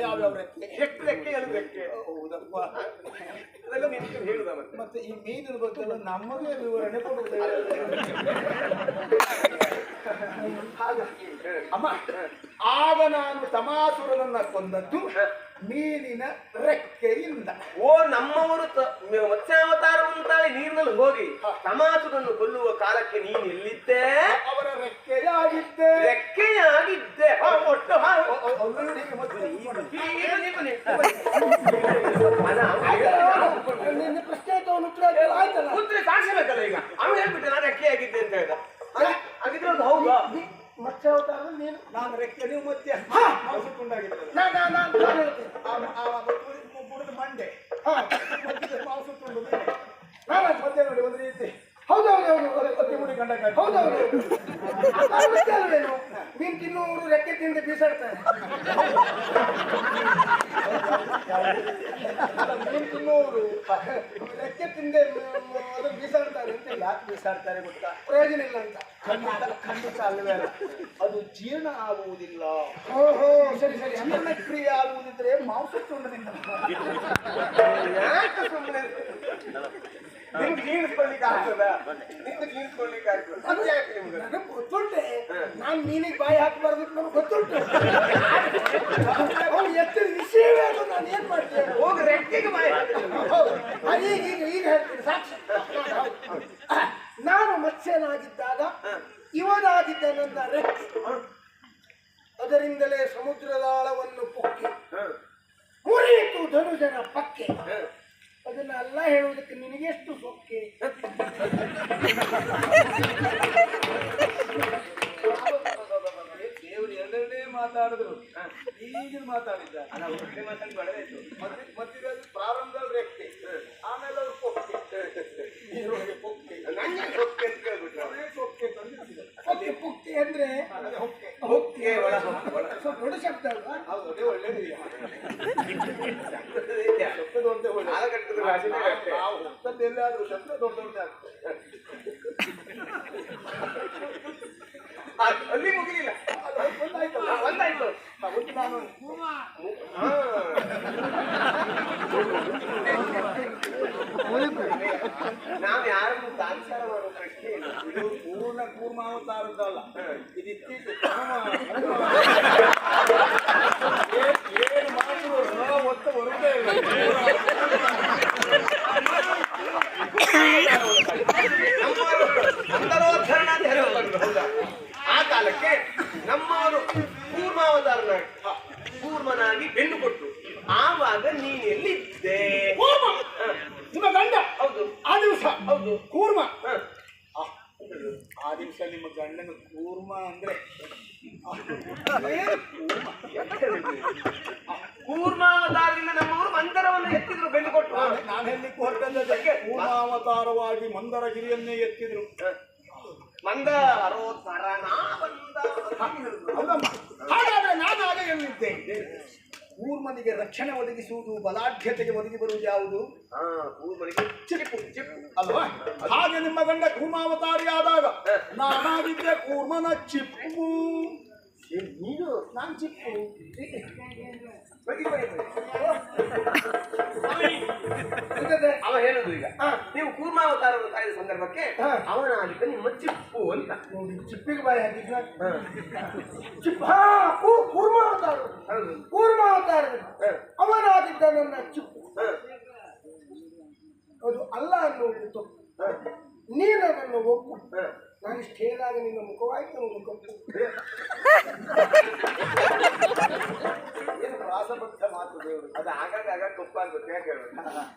ಯಾವ್ಯಾವ ರೆಕ್ಕೆ, ಎಷ್ಟು ರೆಕ್ಕೆ ಅದು ರೆಕ್ಕೆ ಅದೆಲ್ಲ ನಿನಗೆ ಹೇಳುದ. ಮತ್ತೆ ಈ ಮೀನಿನ ಬಗ್ಗೆ ಎಲ್ಲ ನಮಗೆ ವಿವರಣೆ ಕೊಡುವುದು ಅಮ್ಮ. ಆಗ ನಾನು ತಮಾಸುರನನ್ನ ಕೊಂದದ್ದು ಮೀನಿನ ರೆಕ್ಕೆಯಿಂದ. ಓ, ನಮ್ಮವರು ಮತ್ಸ್ಯಾವತಾರವನ್ನು ತಾಳಿ ನೀರಿನಲ್ಲಿ ಹೋಗಿ ತಮಾಸುರನ್ನು ಕೊಲ್ಲುವ ಕಾಲಕ್ಕೆ ನೀನು ಎಲ್ಲಿದ್ದೆ? ಅವರ ರೆಕ್ಕೆಯಾಗಿದ್ದೆ. ರೆಕ್ಕೆಯಾಗಿದ್ದೆ. ಒಟ್ಟು ಪ್ರಶ್ನೆ ಆಯ್ತಲ್ಲ, ಉತ್ತರ ಸಾಧಿಸಬೇಕಲ್ಲ. ಈಗ ಅವನು ಹೇಳ್ಬಿಟ್ಟೆ ನಾನು ರೆಕ್ಕೆಯಾಗಿದ್ದೆ ಅಂತ ಹೇಳ್ದ. ಹಾಗಿದ್ರೆ ಅದು ಹೌದಾ? ಮತ್ಸ್ಯಾವತಾರ ನೀನು, ನಾನು ರೆಕ್ಕೆ, ನೀವು ಮಧ್ಯ ಮಾಂಸಕೊಂಡಾಗಿದ್ದೆ. ಬುಡದ ಮಂಡೆ ಮಾಂಸಕೊಂಡು ಮಧ್ಯ ನೋಡಿ ಒಂದು ರೀತಿ. ಹೌದೌದು ಮುಡಿ ಗಂಡ. ಹೌದೌದು, ಮೀನು ತಿನ್ನೋರು ರೆಕ್ಕೆ ತಿಂದು ಬೀಸಾಡ್ತಾರೆ. ಮೀನು ತಿನ್ನೋರು ರೆಕ್ಕೆ ತಿಂದೆ ಅದು ಬೀಸಾಡ್ತಾರೆ ಅಂತ. ಯಾಕೆ ಬೀಸಾಡ್ತಾರೆ ಗೊತ್ತಾ? ಪ್ರಯೋಜನ ಇಲ್ಲ ಅಂತ. ಖಂಡಿತ ಅಲ್ಲವೇ ಅಲ್ಲ, ಅದು ಜೀರ್ಣ ಆಗುವುದಿಲ್ಲ. ಓಹೋ, ಸರಿ ಸರಿ. ಜೀರ್ಣಕ್ರಿಯೆ ಆಗುವುದಿದ್ರೆ ಮಾಂಸಕೊಂಡದಿಂದ ಯಾಕೆ ಸುಮ್ಮನೆ ನಿಮ್ಗೆ ಜೀರ್ಣಿಸ್ಕೊಳ್ಳಿಕ್ಕೆ ಆಗ್ತದ? ನಿಮ್ಗೆ ಜೀರ್ಣಿಸ್ಕೊಳ್ಳಿಕ್ಕೆ ಆಗ್ತದ? ಮತ್ತೆ ಯಾಕೆ ನಿಮ್ಗೆ? ನನಗೆ ಗೊತ್ತುಂಟೆ, ನಾನು ಮೀನಿಗೆ ಬಾಯಿ ಹಾಕಬಾರ್ದು ನನಗೆ ಗೊತ್ತುಂಟು. ಅವ್ನು ಎತ್ತಿದ ವಿಷಯವೇ ಅದು. ನಾನು ಏನ್ ಮಾಡ್ತೇನೆ? ಹೋಗಿ ರೆಕ್ಕೆಗೆ ಬಾಯಿ ಈಗ ಹೇಳ್ತೀನಿ ಸಾಕ್ಷಿ. ನಾನು ಮತ್ಸ್ಯನಾಗಿದ್ದಾಗ ಇವನಾಗಿದ್ದ ನನ್ನ ರೆಕ್ಕೆ, ಅದರಿಂದಲೇ ಸಮುದ್ರದಾಳವನ್ನು ಪುಕ್ಕಿ ಮುರಿಯಿತು ಧನುಜನ ಪಕ್ಕೆ. ಅದನ್ನೆಲ್ಲ ಹೇಳುವುದಕ್ಕೆ ನಿನಗೆಷ್ಟು ಸೊಕ್ಕೆ? ದೇವರು ಎರಡೆರಡೇ ಮಾತಾಡಿದ್ರು, ಈಗಿನ ಮಾತಾಡಿದ್ದ. ಮತ್ತೆ ಪ್ರಾರಂಭದಲ್ಲಿ ರೆಕ್ಕೆ, ಆಮೇಲೆ ಅವ್ರು ಪೊಕ್ಕೆ, ಪೊಕ್ಕೆ ಪೊಕ್ಕೆ ಪೊಕ್ಕೆ ಅಂದ್ರೆ ಹೊಕ್ಕೆ. ಸ್ವಲ್ಪ ದೊಡ್ಡ ಶಬ್ದ ಅಲ್ವಾ? ಒಳ್ಳೆಯದು. ನಾವು ಹೊಕ್ಕದ್ದೆಲ್ಲಾದ್ರೂ ಶಬ್ದ ದೊಡ್ಡ ದೊಡ್ಡ ಅಲ್ಲಿ ಮುಗಿಲಿಲ್ಲ. ಒಂದಾಯ್ತಲ್ಲ. ಒಂದಾಯ್ತು. ನಾನು ಹಾ. ನಾವು ಯಾರನ್ನು ತಾತ್ಸಾರ ಮಾಡುವ ಪ್ರಶ್ನೆ ಇಲ್ಲ. ಇದು ಪೂರ್ಣ ಕೂರ್ಮಾವತಾರದ್ದಲ್ಲ, ಇದು ಇತ್ತೀಚೆ ಏನು ಮಾಡಿದ್ರು ಒತ್ತು ಬರುವುದೇ ಇಲ್ಲ. ಅಂತರೋದ್ಧರಣ ಅಂತ ಹೇಳಬಾರದು. ಹೌದಾ? ಆ ಕಾಲಕ್ಕೆ ನಮ್ಮವರು ಕೂರ್ಮಾವತಾರನಾಗಿ ಕೂರ್ಮನಾಗಿ ಬೆನ್ನು ಕೊಟ್ಟು ಆವಾಗ ನೀನ್ ಎಲ್ಲಿದ್ದೆ? ನಿಮ್ಮ ಗಂಡ ಹೌದು. ಆ ದಿವಸ ಹೌದು. ಕೂರ್ಮ. ಹ. ಆ ದಿವಸ ನಿಮ್ಮ ಗಂಡನ ಕೂರ್ಮ ಅಂದ್ರೆ ಕೂರ್ಮಾವತಾರದಿಂದ ನಮ್ಮವರು ಮಂದಿರವನ್ನು ಎತ್ತಿದ್ರು ಬೆನ್ನು ಕೊಟ್ಟು. ನಾನು ಹೇಳಲಿಕ್ಕೆ ಹೊರಟದ್ದಕ್ಕೆ ಕೂರ್ಮಾವತಾರವಾಗಿ ಮಂದರಗಿರಿಯನ್ನೇ ಎತ್ತಿದ್ರು. ಹಾಗಾದ್ರೆ ನಾನು ಆಗ ಎಲ್ಲಿದ್ದೇನೆ? ಕೂರ್ಮನಿಗೆ ರಕ್ಷಣೆ ಒದಗಿಸುವುದು, ಬಲಾಢ್ಯತೆಗೆ ಒದಗಿ ಬರುವುದು ಯಾವುದು? ಚಿಪ್ಪು. ಅಲ್ವಾ? ಹಾಗೆ ನಿಮ್ಮ ಗಂಡ ಕೂರ್ಮಾವತಾರಿ ಆದಾಗ ನಾನಾಗಿದ್ದೆ ಕೂರ್ಮನ ಚಿಪ್ಪು. ನೀನು ನಾನು ಚಿಪ್ಪು. ಅವ ಹೇಳುದು ಈಗ ನೀವು ಕೂರ್ಮಾವತಾರವನ್ನು ಕಾಯ್ದ ಸಂದರ್ಭಕ್ಕೆ ಅವನಾಗಿದ್ದ ನಿಮ್ಮ ಚಿಪ್ಪು ಅಂತ. ನೋಡಿ, ಚಿಪ್ಪಿಗೆ ಬಾಯಿ ಹಾಕಿದ್ದ ಕೂರ್ಮಾವತಾರ. ಕೂರ್ಮಾವತಾರ ಅವನಾಗಿದ್ದ ನನ್ನ ಚಿಪ್ಪು. ಅದು ಅಲ್ಲ ಅನ್ನುವುದು ತಪ್ಪು. ನೀನು ಅದನ್ನು ಒಪ್ಪು. ನಾನು ಇಷ್ಟು ಹೇಳಿದಾಗ ನಿನ್ನ ಮುಖವಾಯ್ತು ಮುಖಪ್ಪು. ಏನು ಪ್ರಾಸಬದ್ಧ ಮಾತು ದೇವರು. ಅದು ಆಗಾಗ ತಪ್ಪಾಗುತ್ತೆ. ಯಾಕೆ ಹೇಳುದು?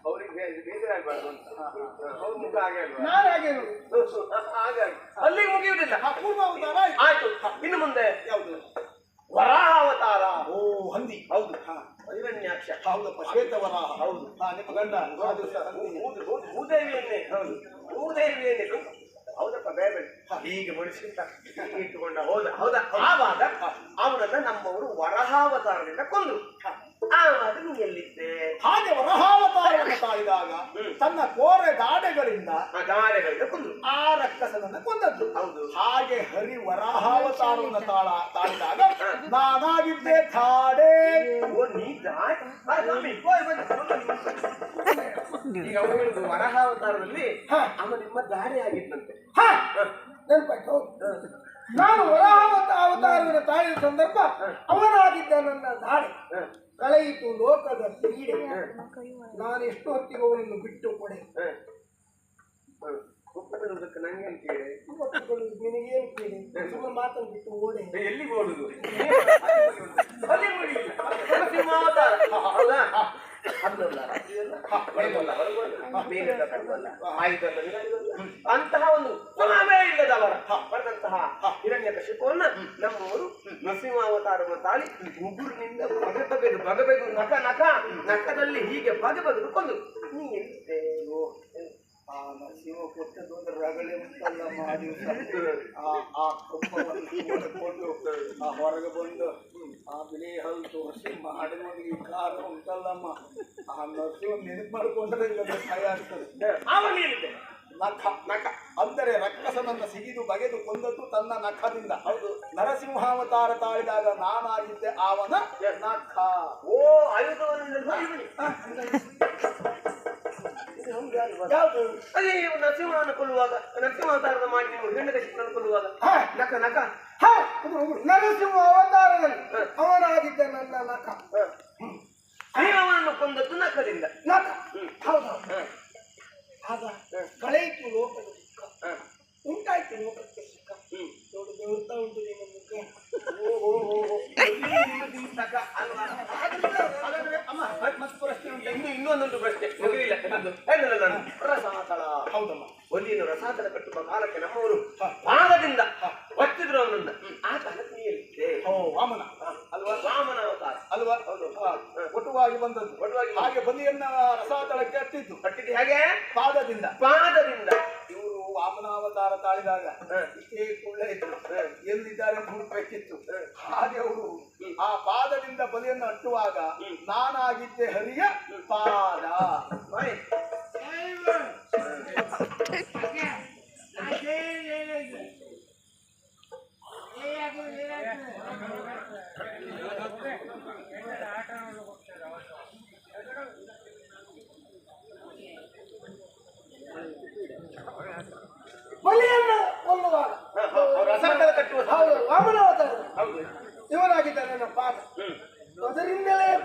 ಅವ್ರಿಗೆ ಬೇಸರ ಆಗ್ಬಾರ್ದು ಅಂತ. ಅವ್ರ ಮುಖ ಹಾಗೆ ಅಲ್ವಾ? ನಾನು ಹಾಗೆ ಹಾಗಾಗಿ ಅಲ್ಲಿಗೆ ಮುಗಿಯುವುದಿಲ್ಲ. ಕೂರ್ಮಾವತಾರ ಆಯ್ತು. ಇನ್ನು ಮುಂದೆ ಯಾವುದು? ವರಾಹಾವತಾರ. ಓ, ಹಂದಿ. ಹೌದು. ಹಿರಣ್ಯಾಕ್ಷ. ಹೌದಪ್ಪ, ಶ್ವೇತವರಾಹ. ಹೌದು. ನಿಮ್ಮ ಗಂಡ ಭೂದೇವಿಯನ್ನೇ. ಹೌದು, ಭೂದೇವಿಯನ್ನೇ. ಹೌದಪ್ಪ, ಬೇಡ ಹೀಗೆ ಮನುಷ್ಯ ಇಟ್ಟುಕೊಂಡ ಹೌದಾ. ಆವಾಗ ಅವನನ್ನ ನಮ್ಮವರು ವರಹಾವತಾರದಿಂದ ಕೊಂದ್ರು. ಆವಾಗ ನೀ ಎಲ್ಲಿದ್ದೆ? ಹಾಗೆ ವರಹಾವತಾರವನ್ನು ತಾಳಿದಾಗ ತನ್ನ ಕೋರೆ ದಾಡೆಗಳಿಂದ ಕೊಂದ್ರು ಆ ರಕ್ಕಸನನ್ನ ಕೊಂದದ್ದು. ಹೌದು. ಹಾಗೆ ಹರಿ ವರಹಾವತಾರವನ್ನು ತಾಳಿದಾಗ ನಾನಾಗಿದ್ದೆ ದಾಡೆ. ಈಗ ಅವರು ಹೇಳುದು ವರಹಾವತಾರದಲ್ಲಿ ಅವ ನಿಮ್ಮ ದಾಡೆ ಆಗಿತ್ತಂತೆ. ನೆನಪಾಯ್ತು. ನಾನು ವರಹಾವತಾರವನ್ನು ತಾಳಿದ ಸಂದರ್ಭ ಅವನಾಗಿದ್ದ ನನ್ನ ದಾಡೆ. ಕಳೆಯಿತು ಲೋಕದ ಪೀಡೆ. ನಾನು ಎಷ್ಟು ಹೊತ್ತಿಗೆ ಅವನನ್ನು ಬಿಟ್ಟು ಕೊಡೆ. ಒಪ್ಪಿಕೊಳ್ಳುವುದಕ್ಕೆ ನಂಗೇನು ಕೇಳಿ? ನಿನಗೇನು ಕೇಳಿ? ಸುಮ್ಮನೆ ಮಾತನ್ನು ಬಿಟ್ಟು ಓಡೆ. ಎಲ್ಲಿಗೆ ಓಡುದು? ಹೌದಾ? ಅಂತಹ ಒಂದು ಗುಣವೇ ಇಲ್ಲದವರ ಪಡೆದಂತಹ ಹಿರಣ್ಯಕಶಿಪುವನ್ನ ನಮ್ಮವರು ನರಸಿಂಹಾವತಾರವನ್ನು ತಾಳಿ ಉಗುರಿನಿಂದ ಬಗೆಬಗೆದು ನಖದಲ್ಲಿ ಹೀಗೆ ಬಗೆಬಗೆದು ಕೊಂದು. ನೀ ಎಲ್ಲಿದ್ದೇನೋ? ನರಸಿಂಹ ಕೊಟ್ಟದ್ದು ಒಂದು ರಗಳೆ ಉಂಟಲ್ಲ ಮಾಡಿ ಆ ಕೊಪ್ಪವನ್ನು ಹೊಡೆಕೊಂಡು ಹೊರಗೆ ಬಂದು ಆ ಬಿಳಿ ಹಲ್ಲು ತೋರಿಸಿ ಮಾಡಿದವನಿಗೆ ಈ ಕಾರ ಉಂಟಲ್ಲಮ್ಮ, ಆ ನರಸಿಂಹ ನೆನಪು ಮಾಡಿಕೊಂಡ್ರೆ ಭಯ ಆಗ್ತದೆ. ಆವಾಗ ಹೇಳಿದ್ದೆ ನಖ ಅಂದರೆ ರಕ್ಕಸನನ್ನ ಸಿಗಿದು ಬಗೆದು ಕೊಂದದ್ದು ತನ್ನ ನಖದಿಂದ. ಹೌದು. ನರಸಿಂಹಾವತಾರ ತಾಳಿದಾಗ ನಾನಾಗಿದ್ದೆ ಅವನ ನಖ. ಓ, ಆಯುಧವನ್ನು ಯಾವುದು? ಅದೇ ನರಸಿಂಹವನ್ನು ಕೊಲ್ಲುವಾಗ, ನರಸಿಂಹಾವತಾರದ ಮಾಡಿ ನೀವು ಹಿರಣ್ಯಕಶಿಪುವನ್ನು ಕೊಲ್ಲುವಾಗ ನಖ ನರಸಿಂಹ ಅವತಾರದಲ್ಲಿ ಅವನಾಗಿದ್ದ ನನ್ನ ನಖ. ಅವನನ್ನು ಕೊಂದದ್ದು ನಖದಿಂದ. ಹೌದು. ಆಗ ಕಳೆಯಿತು ಲೋಕದ ದುಃಖ, ಉಂಟಾಯ್ತು ಲೋಕಕ್ಕೆ ಸುಖ. ನೋಡು, ದೇವರ್ತಾ ಉಂಟು ನಿಮ್ಮ ಮುಖ. ಮತ್ತೆ ಪ್ರಶ್ನೆ ಉಂಟು. ಇನ್ನೊಂದೊಂದು ಪ್ರಶ್ನೆ ಮುಗಿಲಿಲ್ಲ. ರಸಾತಳ. ಹೌದಮ್ಮ. ಒಂದಿನ ರಸಾತಳ ಕಟ್ಟುವ ಕಾಲಕ್ಕೆ ನಮ್ಮವರು ಪಾದದಿಂದ ಒತ್ತಿದ್ರು ಅವನನ್ನ. ಆ ಕಾಲಕ್ಕೆ ನೀ ಎಲ್ಲಿದ್ದೆ? ವಾಮನ ಅಲ್ವಾ? ವಾಮನ ಅವತಾರ ಅಲ್ವಾ? ಹೌದು. ಒಟುವಾಗಿ ಬಂದದ್ದು. ಹಾಗೆ ಬಲಿಯನ್ನ ರಸಾತಳಕ್ಕೆ ಕಟ್ಟಿದ್ದು ಹೇಗೆ? ಪಾದದಿಂದ. ಇವರು ವಾಮನಾವತಾರ ತಾಳಿದಾಗ ಇಷ್ಟೇ ಕುಳ್ಳ ಇದ್ರು, ಎಲ್ಲಿದ್ದಾರೆ ಅಂತ ಹುಡುಕಬೇಕಿತ್ತು. ಹಾಗೆ ಅವರು ಆ ಪಾದದಿಂದ ಬಲಿಯನ್ನು ಅಟ್ಟುವಾಗ ನಾನಾಗಿದ್ದೆ ಹರಿಯ ಪಾದ.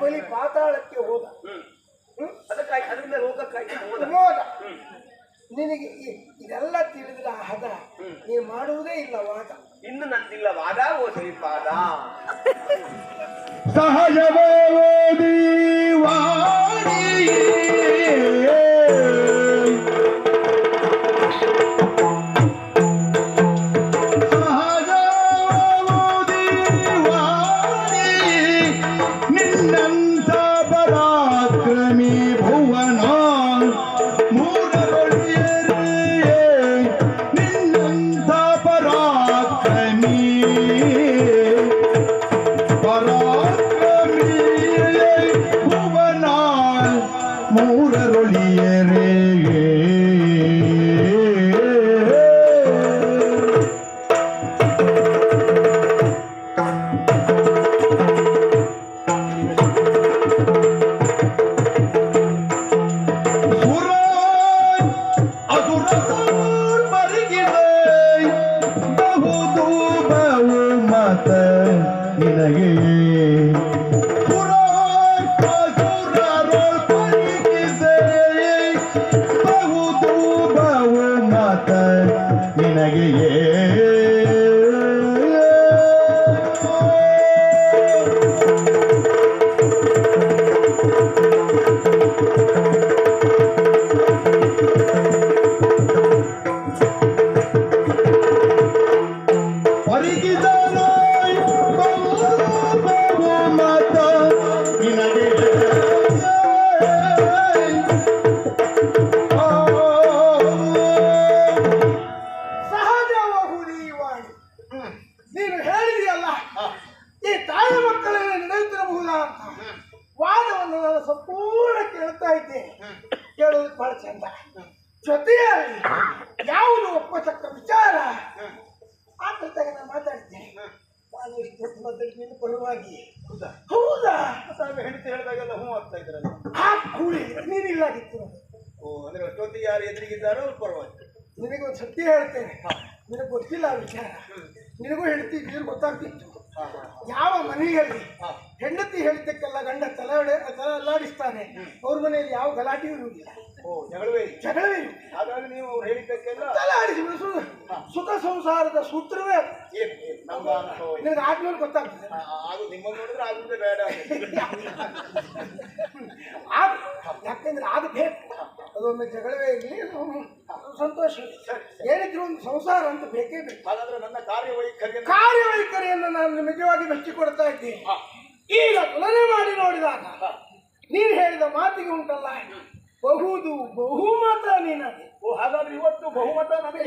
ಬಲಿ ಪಾತಾಳಕ್ಕೆ ಹೋದ. ಅದಕ್ಕಾಗಿ ಅದರಿಂದ ರೋಗಕ್ಕಾಗಿ ಹೋದ. ನಿನಗೆ ಇದೆಲ್ಲ ತಿಳಿದ್ರೆ ಆ ಹದ ನೀನು ಮಾಡುವುದೇ ಇಲ್ಲ ವಾದ. ಇನ್ನು ನಂದಿಲ್ಲ ವಾದ ಓ ಶ್ರೀಪಾದ. ಸಹಜವೇ ಓದಿ ವಾಣಿಯೇ ಸಂಪೂರ್ಣ ಕೇಳ್ತಾ ಇದ್ದೇನೆ. ಕೇಳೋದು ಬಹಳ ಚಂದ. ಜೊತೆಯಲ್ಲಿ ಯಾವುದು ಒಪ್ಪತಕ್ಕ ವಿಚಾರ ಆ ಕಲ್ತಾಗ ನಾನು ಮಾತಾಡ್ತೇನೆ. ನಾನು ಇಷ್ಟು ಮಾತಾಡ್ತೀನಿ ಪರವಾಗಿ. ಹೌದಾ? ಹೆಂಡತಿ ಹೇಳಿದಾಗೆಲ್ಲ ಹ್ಞೂ ಆಗ್ತಾ ಇದ್ರಲ್ಲ. ಆ ಕೂಳಿ ನೀನಿಲ್ಲಾಗಿತ್ತು. ಓ ಅಂದ್ರೆ ಅಷ್ಟೊತ್ತಿಗೆ ಯಾರು ಎದುರಿಗಿದ್ದಾರೋ ಅವ್ರು ಪರವಾಗಿ. ನಿನಗೆ ಒಂದು ಸತ್ಯ ಹೇಳ್ತೇನೆ, ನಿನಗೆ ಗೊತ್ತಿಲ್ಲ ಆ ವಿಚಾರ. ನಿನಗೂ ಹೇಳ್ತಿದ್ದೀರಿ ಗೊತ್ತಾಗ್ತಿತ್ತು. ಯಾವ ಮನೆಯಲ್ಲಿ ಹೆಂಡತಿ ಹೇಳಿದ್ದಕ್ಕೆಲ್ಲ ಗಂಡ ತಲೆ ಅಲ್ಲಾಡಿಸ್ತಾನೆ, ಅವ್ರ ಮನೆಯಲ್ಲಿ ಯಾವ ಗಲಾಟೆಯೂ ಇರುವುದಿಲ್ಲ. ಓ ಜಗಳವೇ ಜಗಳವೇ ಹಾಗಾಗಿ ನೀವು ಅವ್ರು ಹೇಳಿದ್ದಕ್ಕೆಲ್ಲ ತಲೆ ಆಡಿಸಿ ಸುಖ ಸಂಸಾರದ ಸೂತ್ರವೇ ನಿನಗೆ ಆದ್ಮೇಲೆ ಗೊತ್ತಾಗ್ತದೆ. ಅದು ನಿಮ್ಮನ್ನು ನೋಡಿದ್ರೆ ಆಗುದೇ ಬೇಡ. ಯಾಕೆಂದ್ರೆ ಅದು ಬೇಕು. ಅದೊಮ್ಮೆ ಜಗಳವೇ ಇರಲಿ, ಸಂತೋಷ ಏನಿದ್ರು ಒಂದು ಸಂಸಾರ ಅಂತ ಬೇಕೇ ಬೇಕು. ಹಾಗಾದ್ರೆ ನನ್ನ ಕಾರ್ಯವೈಖರಿಯನ್ನು ನಾನು ನಿಜವಾಗಿ ಮೆಚ್ಚಿಕೊಡ್ತಾ ಇದ್ದೀನಿ. ಈಗ ತುಲನೆ ಮಾಡಿ ನೋಡಿದಾಗ ನೀನು ಹೇಳಿದ ಮಾತಿಗೆ ಉಂಟಲ್ಲ, ಬಹುಮತ ನೀನಾಗಿ. ಓ ಹಾಗಾದ್ರೆ ಇವತ್ತು ಬಹುಮತ ನನಗೆ,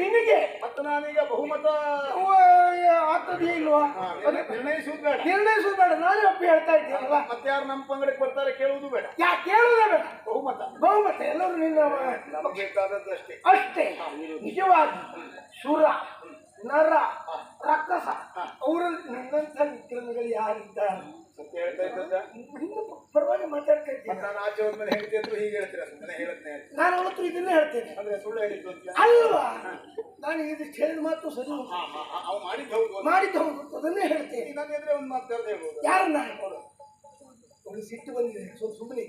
ನಿನಗೆ ಮತ್ತು ನಾನೀಗ ಬಹುಮತ ಆಗ್ತದೆಯೇ ಇಲ್ವಾ ನಿರ್ಣಯಿಸುವುದು ಬೇಡ. ನಿರ್ಣಯಿಸುವುದು ಬೇಡ, ನಾನೇ ಒಪ್ಪಿ ಹೇಳ್ತಾ ಇದ್ದೀನಲ್ವಾ. ಮತ್ತೆ ಯಾರು ನಮ್ಮ ಪಂಗಡಕ್ಕೆ ಬರ್ತಾರೆ ಕೇಳುವುದು ಬೇಡ. ಯಾಕೆ ಕೇಳುವುದೇ ಬೇಡ. ಬಹುಮತ ಎಲ್ಲರೂ ನಿನ್ನ ನಮಗೆ ಬೇಕಾದದ್ದು ಅಷ್ಟೇ. ಅಷ್ಟೇ. ನಿಜವಾಗಿ ಸುರ ನರ ರಕ್ಕಸ ಅವರಲ್ಲಿ ನಿನ್ನಂಥ ವಿಕ್ರಮಿಗಳು ಯಾರಿದ್ದಾರೆ? ಸತ್ಯ ಹೇಳ್ತಾ ಇದ್ದದ್ದ ಪರವಾಗಿ ಮಾತಾಡ್ತಾ ಇದ್ದೀನಿ. ನಾನು ಆಚೆ ಹೋದ್ಮೇಲೆ ಹೇಳ್ತಿ ಅಂದ್ರು ಹೀಗೆ ಹೇಳ್ತೀರ? ಸುಮ್ಮನೆ ಹೇಳತ್ನೇ ನಾನು ಅವತ್ತು ಇದನ್ನೇ ಹೇಳ್ತೇನೆ. ಅಂದ್ರೆ ಸುಳ್ಳು ಹೇಳಿದ್ದು ಅಲ್ವಾ? ನಾನು ಇದಿಷ್ಟು ಹೇಳಿದ ಮಾತು ಸರಿ, ಅವು ಮಾಡಿದ್ದು ಹೌದು, ಮಾಡಿದ್ದು ಹೌದು, ಅದನ್ನೇ ಹೇಳ್ತೇನೆ. ನನ್ನ ಎದುರೇ ಒಂದು ಮಾತು ಹೇಳ್ಬೋದು. ಯಾರನ್ನ ಅವಳು ಸಿಟ್ಟು ಬಂದಿದೆ, ಸುಮ್ಮನೆ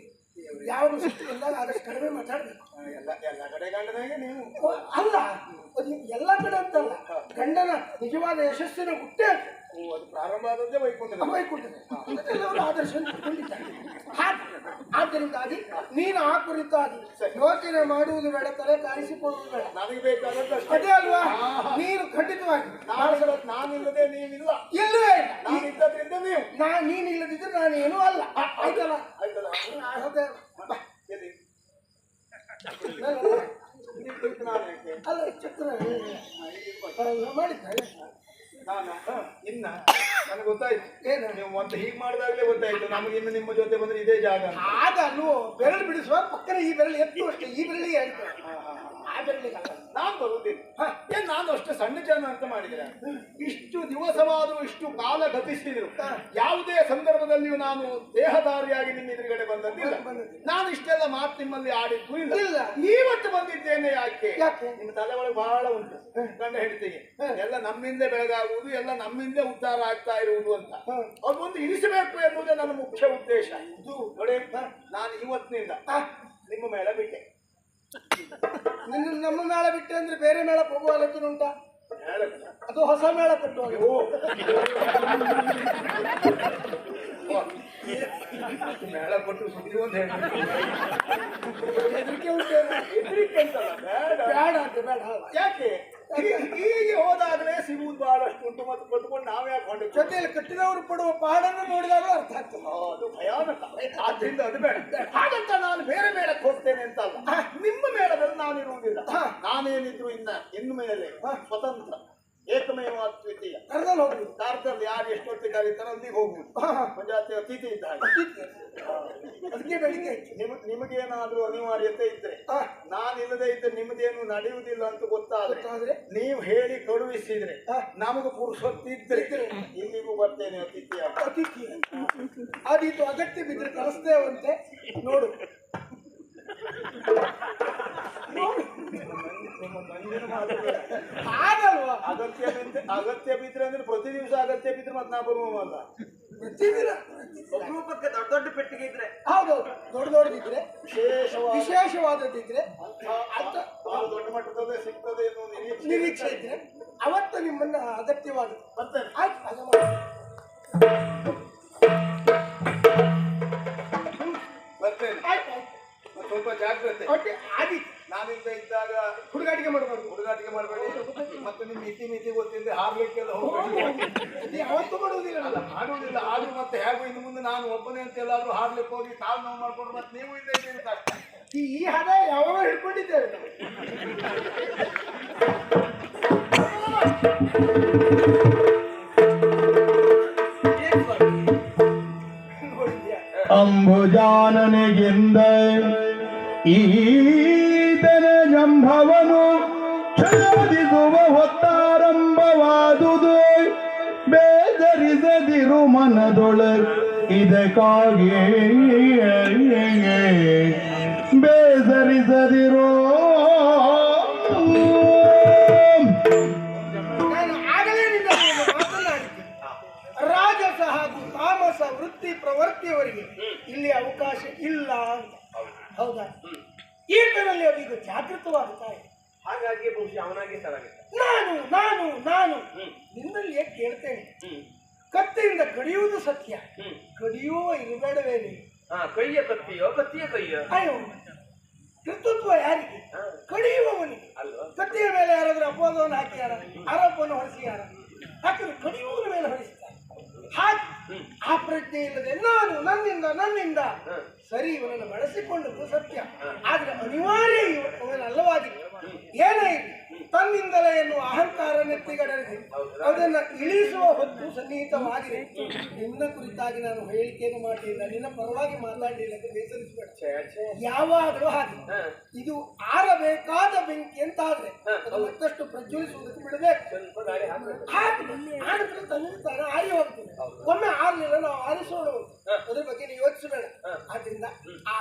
ಯಾರು ಸಿಟ್ಟು ಬಂದಾಗ ಆದಷ್ಟು ಕಡಿಮೆ ಮಾತಾಡ್ಬೇಕು. ಎಲ್ಲ ಕಡೆ ಗಂಡನಾಗೆ ನೀವು ಅಲ್ಲ, ಎಲ್ಲ ಕಡೆ ಅಂತಲ್ಲ, ಗಂಡನ ನಿಜವಾದ ಯಶಸ್ಸಿನ ಹುಟ್ಟೆ ಅದು ಪ್ರಾರಂಭ ಆದದ್ದೇ ವೈಕುಂಠದ ಆದರ್ಶ ಇಟ್ಟುಕೊಂಡಿದ್ದಾರೆ. ಆದ್ದರಿಂದಾಗಿ ನೀನು ಆ ಕುರಿತಾಗಿ ಯೋಚನೆ ಮಾಡುವುದು ಬೇಡ, ತಲೆ ಕಾಣಿಸಿಕೊಳ್ಳುವುದು ಬೇಡ. ನನಗೆ ಬೇಕಾದದ್ದು ಅದೇ ಅಲ್ವಾ? ನೀನು ಖಂಡಿತವಾಗಿ ನಾನಿಲ್ಲದೆ ನೀವಿಲ್ಲ, ಇಲ್ಲವೇ ಇಲ್ಲ. ನಾನಿದ್ದದ್ರಿಂದ ನೀವು, ನೀನು ಇಲ್ಲದಿದ್ರೆ ನಾನೇನೂ ಅಲ್ಲ. ಆಯ್ತಲ್ಲ? ಆಯ್ತಲ್ಲ? ಅಲ್ಲ ಚಕ್ರ ಮಾಡಿದ್ದಾರೆ. ಇನ್ನ ನನಗೆ ಗೊತ್ತಾಯ್ತು ಏನು ನೀವು ಮತ್ತೆ ಹೀಗೆ ಮಾಡಿದಾಗಲೇ ಗೊತ್ತಾಯ್ತು ನಮಗೆ ಇನ್ನು ನಿಮ್ಮ ಜೊತೆ ಬಂದ್ರೆ ಇದೇ ಜಾಗ. ಆಗ ಅಲ್ವೋ ಬೆರಳು ಬಿಡಿಸುವ ಪಕ್ಕನ ಈ ಬೆರಳು ಎತ್ತು ಅಷ್ಟೇ, ಈ ಬೆರಳಿಗೆ ಹೇಳ್ತಾರೆ, ಆ ಬೆರಳಿಗೆ ಅಲ್ಲ. ನಾನು ಬರುವುದಿಲ್ಲ. ಏನ್ ನಾನು ಅಷ್ಟು ಸಣ್ಣ ಜನ ಅಂತ ಮಾಡಿದ್ರೆ ಇಷ್ಟು ದಿವಸವಾದರೂ ಇಷ್ಟು ಕಾಲ ಗತಿಸಿದ್ರು ಯಾವುದೇ ಸಂದರ್ಭದಲ್ಲಿಯೂ ನಾನು ದೇಹದಾರಿಯಾಗಿ ನಿಮ್ಮ ಎದುರುಗಡೆ ಬಂದದ್ದಿಲ್ಲ. ನಾನು ಇಷ್ಟೆಲ್ಲ ಮಾತು ನಿಮ್ಮಲ್ಲಿ ಆಡಿದ್ದು ಇಲ್ಲ. ಇವತ್ತು ಬಂದಿದ್ದೇನೆ ಯಾಕೆ? ನಿಮ್ಮ ತಲೆ ಒಳಗೆ ಬಹಳ ಉಂಟು. ಗಂಡ ಹೇಳ್ತೀವಿ ಎಲ್ಲ ನಮ್ಮಿಂದ ಬೆಳಗಾಗುವುದು, ಎಲ್ಲ ನಮ್ಮಿಂದ ಉದ್ಧಾರ ಆಗ್ತಾ ಇರುವುದು ಅಂತ ಅದೊಂದು ಇಳಿಸಬೇಕು ಎನ್ನುವುದೇ ನನ್ನ ಮುಖ್ಯ ಉದ್ದೇಶ. ಇದು ನೋಡಿ, ನಾನು ಇವತ್ತಿನಿಂದ ನಿಮ್ಮ ಮೇಳ ಬಿಟ್ಟೆ. ನಮ್ಮ ಮೇಳ ಬಿಟ್ಟೆ ಅಂದ್ರೆ ಬೇರೆ ಮೇಳ ಹೋಗುವ ಆಲೋಚನೆ ಉಂಟಾ? ಅದು ಹೊಸ ಮೇಳ ಕಟ್ಟುವ. ಮೇಳ ಕೊಟ್ಟು ಸುದ್ದಿ ಅಂತ ಹೇಳಿ ಹೆದರಿಕೆ ಉಂಟೇನು? ಹೆದರಿಕೆ ಅಂತಲ್ಲ, ಬೇಡ ಬೇಡ ಅಂತ ಬೇಡ. ಯಾಕೆ ಹೀಗೆ ಹೋದಾಗಲೇ ಸಿಗುವುದು ಬಹಳಷ್ಟು ಉಂಟು ಮತ್ತು ಕೊಟ್ಟುಕೊಂಡು ನಾವೇ ಹಾಕೊಂಡು ಜೊತೆಯಲ್ಲಿ ಕಟ್ಟಿದವರು ಪಡುವ ಪಾಡನ್ನು ನೋಡಿದಾಗ ಅರ್ಥ ಆಗ್ತದೆ. ಅದು ಭಯಾನಕ. ಆದ್ರಿಂದ ಅದು ಬೇಡ. ಹಾಗಂತ ನಾನು ಬೇರೆ ಮೇಳಕ್ಕೆ ಹೋಗ್ತೇನೆ ಅಂತ ಅಲ್ಲ, ನಿಮ್ಮ ಮೇಳದಲ್ಲಿ ನಾನು ಇರುವುದಿಲ್ಲ. ನಾನೇನಿದ್ರು ಇನ್ನು ಮೇಲೆ ಸ್ವತಂತ್ರ ಏಕಮೇವ ಅದ್ವಿತೀಯ. ಕರೆದಲ್ಲಿ ಹೋಗುದು, ಕಾರ್ಯದಲ್ಲಿ ಯಾರು ಎಷ್ಟೊತ್ತಿಗೆ ಕರೀತಾರೋ ಅಲ್ಲಿಗೆ ಹೋಗುವುದು. ಜಾತಿ ಅತಿಥಿ ಇದ್ದ ಹಾಗೆ. ಅದಕ್ಕೆ ಬೆಳಿಗ್ಗೆ ಹೆಚ್ಚು. ನಿಮಗೇನಾದ್ರೂ ಅನಿವಾರ್ಯತೆ ಇದ್ರೆ, ನಾನಿಲ್ಲದೆ ಇದ್ರೆ ನಿಮ್ದೇನು ನಡೆಯುವುದಿಲ್ಲ ಅಂತ ಗೊತ್ತಾದ್ರೆ ನೀವು ಹೇಳಿ ಕಳುಹಿಸಿದ್ರೆ, ನಮಗೆ ಪುರುಷೊತ್ತಿದ್ರೆ ಇಲ್ಲಿಗೂ ಬರ್ತೇನೆ ಅತಿಥಿಯಾಗಿ. ಅತಿಥಿ ಆದೀತು. ಅಗತ್ಯ ಬಿದ್ದರೆ ಕಳಿಸ್ತೇವಂತೆ. ನೋಡು ನಿಮ್ಮ ನಂದಿನ ಮಾತು ಆಗಲ್ವಾ? ಅಗತ್ಯ ಬಿದ್ರೆ ಅಂದ್ರೆ ಪ್ರತಿ ದಿವಸ ಅಗತ್ಯ ಬಿದ್ರೆ ಮತ್ತೆ ನಾ ಬರುವಲ್ಲ. ಪ್ರತಿದಿನ ಅಪರೂಪಕ್ಕೆ ದೊಡ್ಡ ದೊಡ್ಡ ಪೆಟ್ಟಿಗೆ ಇದ್ರೆ ಹೌದೌದು. ದೊಡ್ಡದಿದ್ರೆ, ವಿಶೇಷವಾದದ್ದಿದ್ರೆ, ಬಹಳ ದೊಡ್ಡ ಮಟ್ಟದಲ್ಲೇ ಸಿಗ್ತದೆ ಎನ್ನುವ ನಿರೀಕ್ಷೆ ಇದ್ರೆ ಅವತ್ತು ನಿಮ್ಮನ್ನ ಅಗತ್ಯವಾಗುತ್ತೆ. ಬರ್ತೇನೆ. ಆಯ್ತು, ಹಾಗೆ ಮಾಡಿ. ಬರ್ತೇನೆ. ಆಯ್ತು ಸ್ವಲ್ಪ ಜಾಗ್ರತೆ. ಆದೀತು. ನಾನಿಂದ ಇದ್ದಾಗ ಹುಡುಗಾಟಿಗೆ ಮಾಡಬಾರ್ದು. ಹುಡುಗಾಟಿಕೆ ಮಾಡಬೇಡಿ. ಮತ್ತೆ ನಿಮ್ ಮಿತಿ ಗೊತ್ತಿಲ್ಲದೆ ಹಾರ್ಲಿಕ್ಕೆಲ್ಲ ಹೋಗ್ಬೇಡಿ. ಯಾವತ್ತೂ ಮಾಡುವುದಿಲ್ಲ. ಅಲ್ಲ, ಮಾಡುವುದಿಲ್ಲ. ಆದ್ರೂ ಮತ್ತೆ ಹೇಗೂ ಇನ್ನು ಮುಂದೆ ನಾನು ಒಬ್ಬನೇ ಅಂತ ಎಲ್ಲಾದ್ರೂ ಹಾರ್ಲಿಕ್ಕೆ ಹೋಗಿ ಕಾಲು ನೋವು ಮಾಡ್ಕೊಂಡು ಮತ್ತೆ ನೀವು ಇಲ್ಲೇ ಇದ್ದೀರಿ ಕಷ್ಟ. ಈ ಹದ ಯಾವಾಗ ಹಿಡ್ಕೊಂಡಿದ್ದೇವೆ ನಾವು. ಅಂಬುಜಾನನಿಗಿಂದ ಈತನ ಜಂಭವನು ಛೇದಿಸುವ ಹೊತ್ತಾರಂಭವಾದುದು. ಬೇಜರಿಸದಿರು ಮನದೊಳಗ್ ಇದಕ್ಕಾಗಿ ಬೇಸರಿಸದಿರೋ. ನಾನು ಆಗಲೇ ನಿನ್ನ ಮಾತನಾಡಿದ್ದೆ. ರಾಜಸ ಹಾಗೂ ತಾಮಸ ವೃತ್ತಿ ಪ್ರವೃತ್ತಿಯವರಿಗೆ ಇಲ್ಲಿ ಅವಕಾಶ ಇಲ್ಲ ಅಂತ. ಹೌದಾ? ಈತನಲ್ಲಿ ಅದೀಗ ಜಾಗೃತವಾಗುತ್ತಾ ಇದೆ. ಹಾಗಾಗಿ ಬಹುಶಃ ಅವನಾಗಿ ಸರಾಗಿದ್ದ. ನಾನು ನಾನು ನಾನು ನಿನ್ನಲ್ಲಿಯೇ ಕೇಳ್ತೇನೆ. ಕತ್ತಿಯಿಂದ ಕಡಿಯುವುದು ಸತ್ಯ, ಕಡಿಯುವ ಇರಬೇಡವೇ ನೀನು? ಕೈಯ ಕತ್ತಿಯೋ ಕತ್ತಿಯ ಕೈಯೋ? ಅಯ್ಯೋ, ಕರ್ತೃತ್ವ ಯಾರಿಗೆ? ಕಡಿಯುವವನಿಗೆ ಅಲ್ವಾ? ಕತ್ತಿಯ ಮೇಲೆ ಯಾರಾದ್ರೂ ಅಪವಾದವನ್ನು ಹಾಕಿಯಾರ? ಆರೋಪವನ್ನು ಹೊರಿಸಿಯಾರ? ಹಾಕಿದ್ರೆ ಕಡಿಯುವವರ ಮೇಲೆ ಹೊರಿಸ್ತಾರೆ. ಹಾಗೆ ಆ ಪ್ರಜ್ಞೆ ಇಲ್ಲದೆ ನಾನು ನನ್ನಿಂದ ಸರಿ ಇವನನ್ನು ಬಳಸಿಕೊಂಡದ್ದು ಸತ್ಯ. ಆದ್ರೆ ಅನಿವಾರ್ಯ ಅವನಲ್ಲವಾಗಿತ್ತು. ಏನೇ ತನ್ನಿಂದಲೇ ಎನ್ನುವ ಅಹಂಕಾರ ನೆತ್ತಿಗಡರಿದೆ. ಅದನ್ನ ಇಳಿಸುವ ಹೊತ್ತು ಸನ್ನಿಹಿತವಾಗಿದೆ. ನಿನ್ನ ಕುರಿತಾಗಿ ನಾನು ಹೇಳಿಕೆಯನ್ನು ಮಾಡಲಿಲ್ಲ, ನಿನ್ನ ಪರವಾಗಿ ಮಾತಾಡಲಿಲ್ಲ ಅಂತ ಬೇಸರಿಸಬೇಡ. ಯಾವಾಗಲೂ ಹಾಗೆ. ಇದು ಆರಬೇಕಾದ ಬೆಂಕಿ ಅಂತ ಆದ್ರೆ ಅದು ಮತ್ತಷ್ಟು ಪ್ರಜ್ವಲಿಸುವುದಕ್ಕೆ ಬಿಡಬೇಕು. ಆಡಿದ್ರೆ ತನ್ನಿಂದ ಆರಿ ಹೋಗ್ತದೆ. ಒಮ್ಮೆ ಆರ್ಲಿಲ್ಲ, ನಾವು ಆರಿಸೋಣ. ಅದ್ರ ಬಗ್ಗೆ ನೀವು ಯೋಚಿಸಬೇಡ. ಆದ್ರಿಂದ ಆ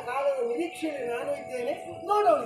ಕಾಲದ ನಿರೀಕ್ಷೆಯಲ್ಲಿ ನಾನು ಇದ್ದೇನೆ. ನೋಡೋಣ.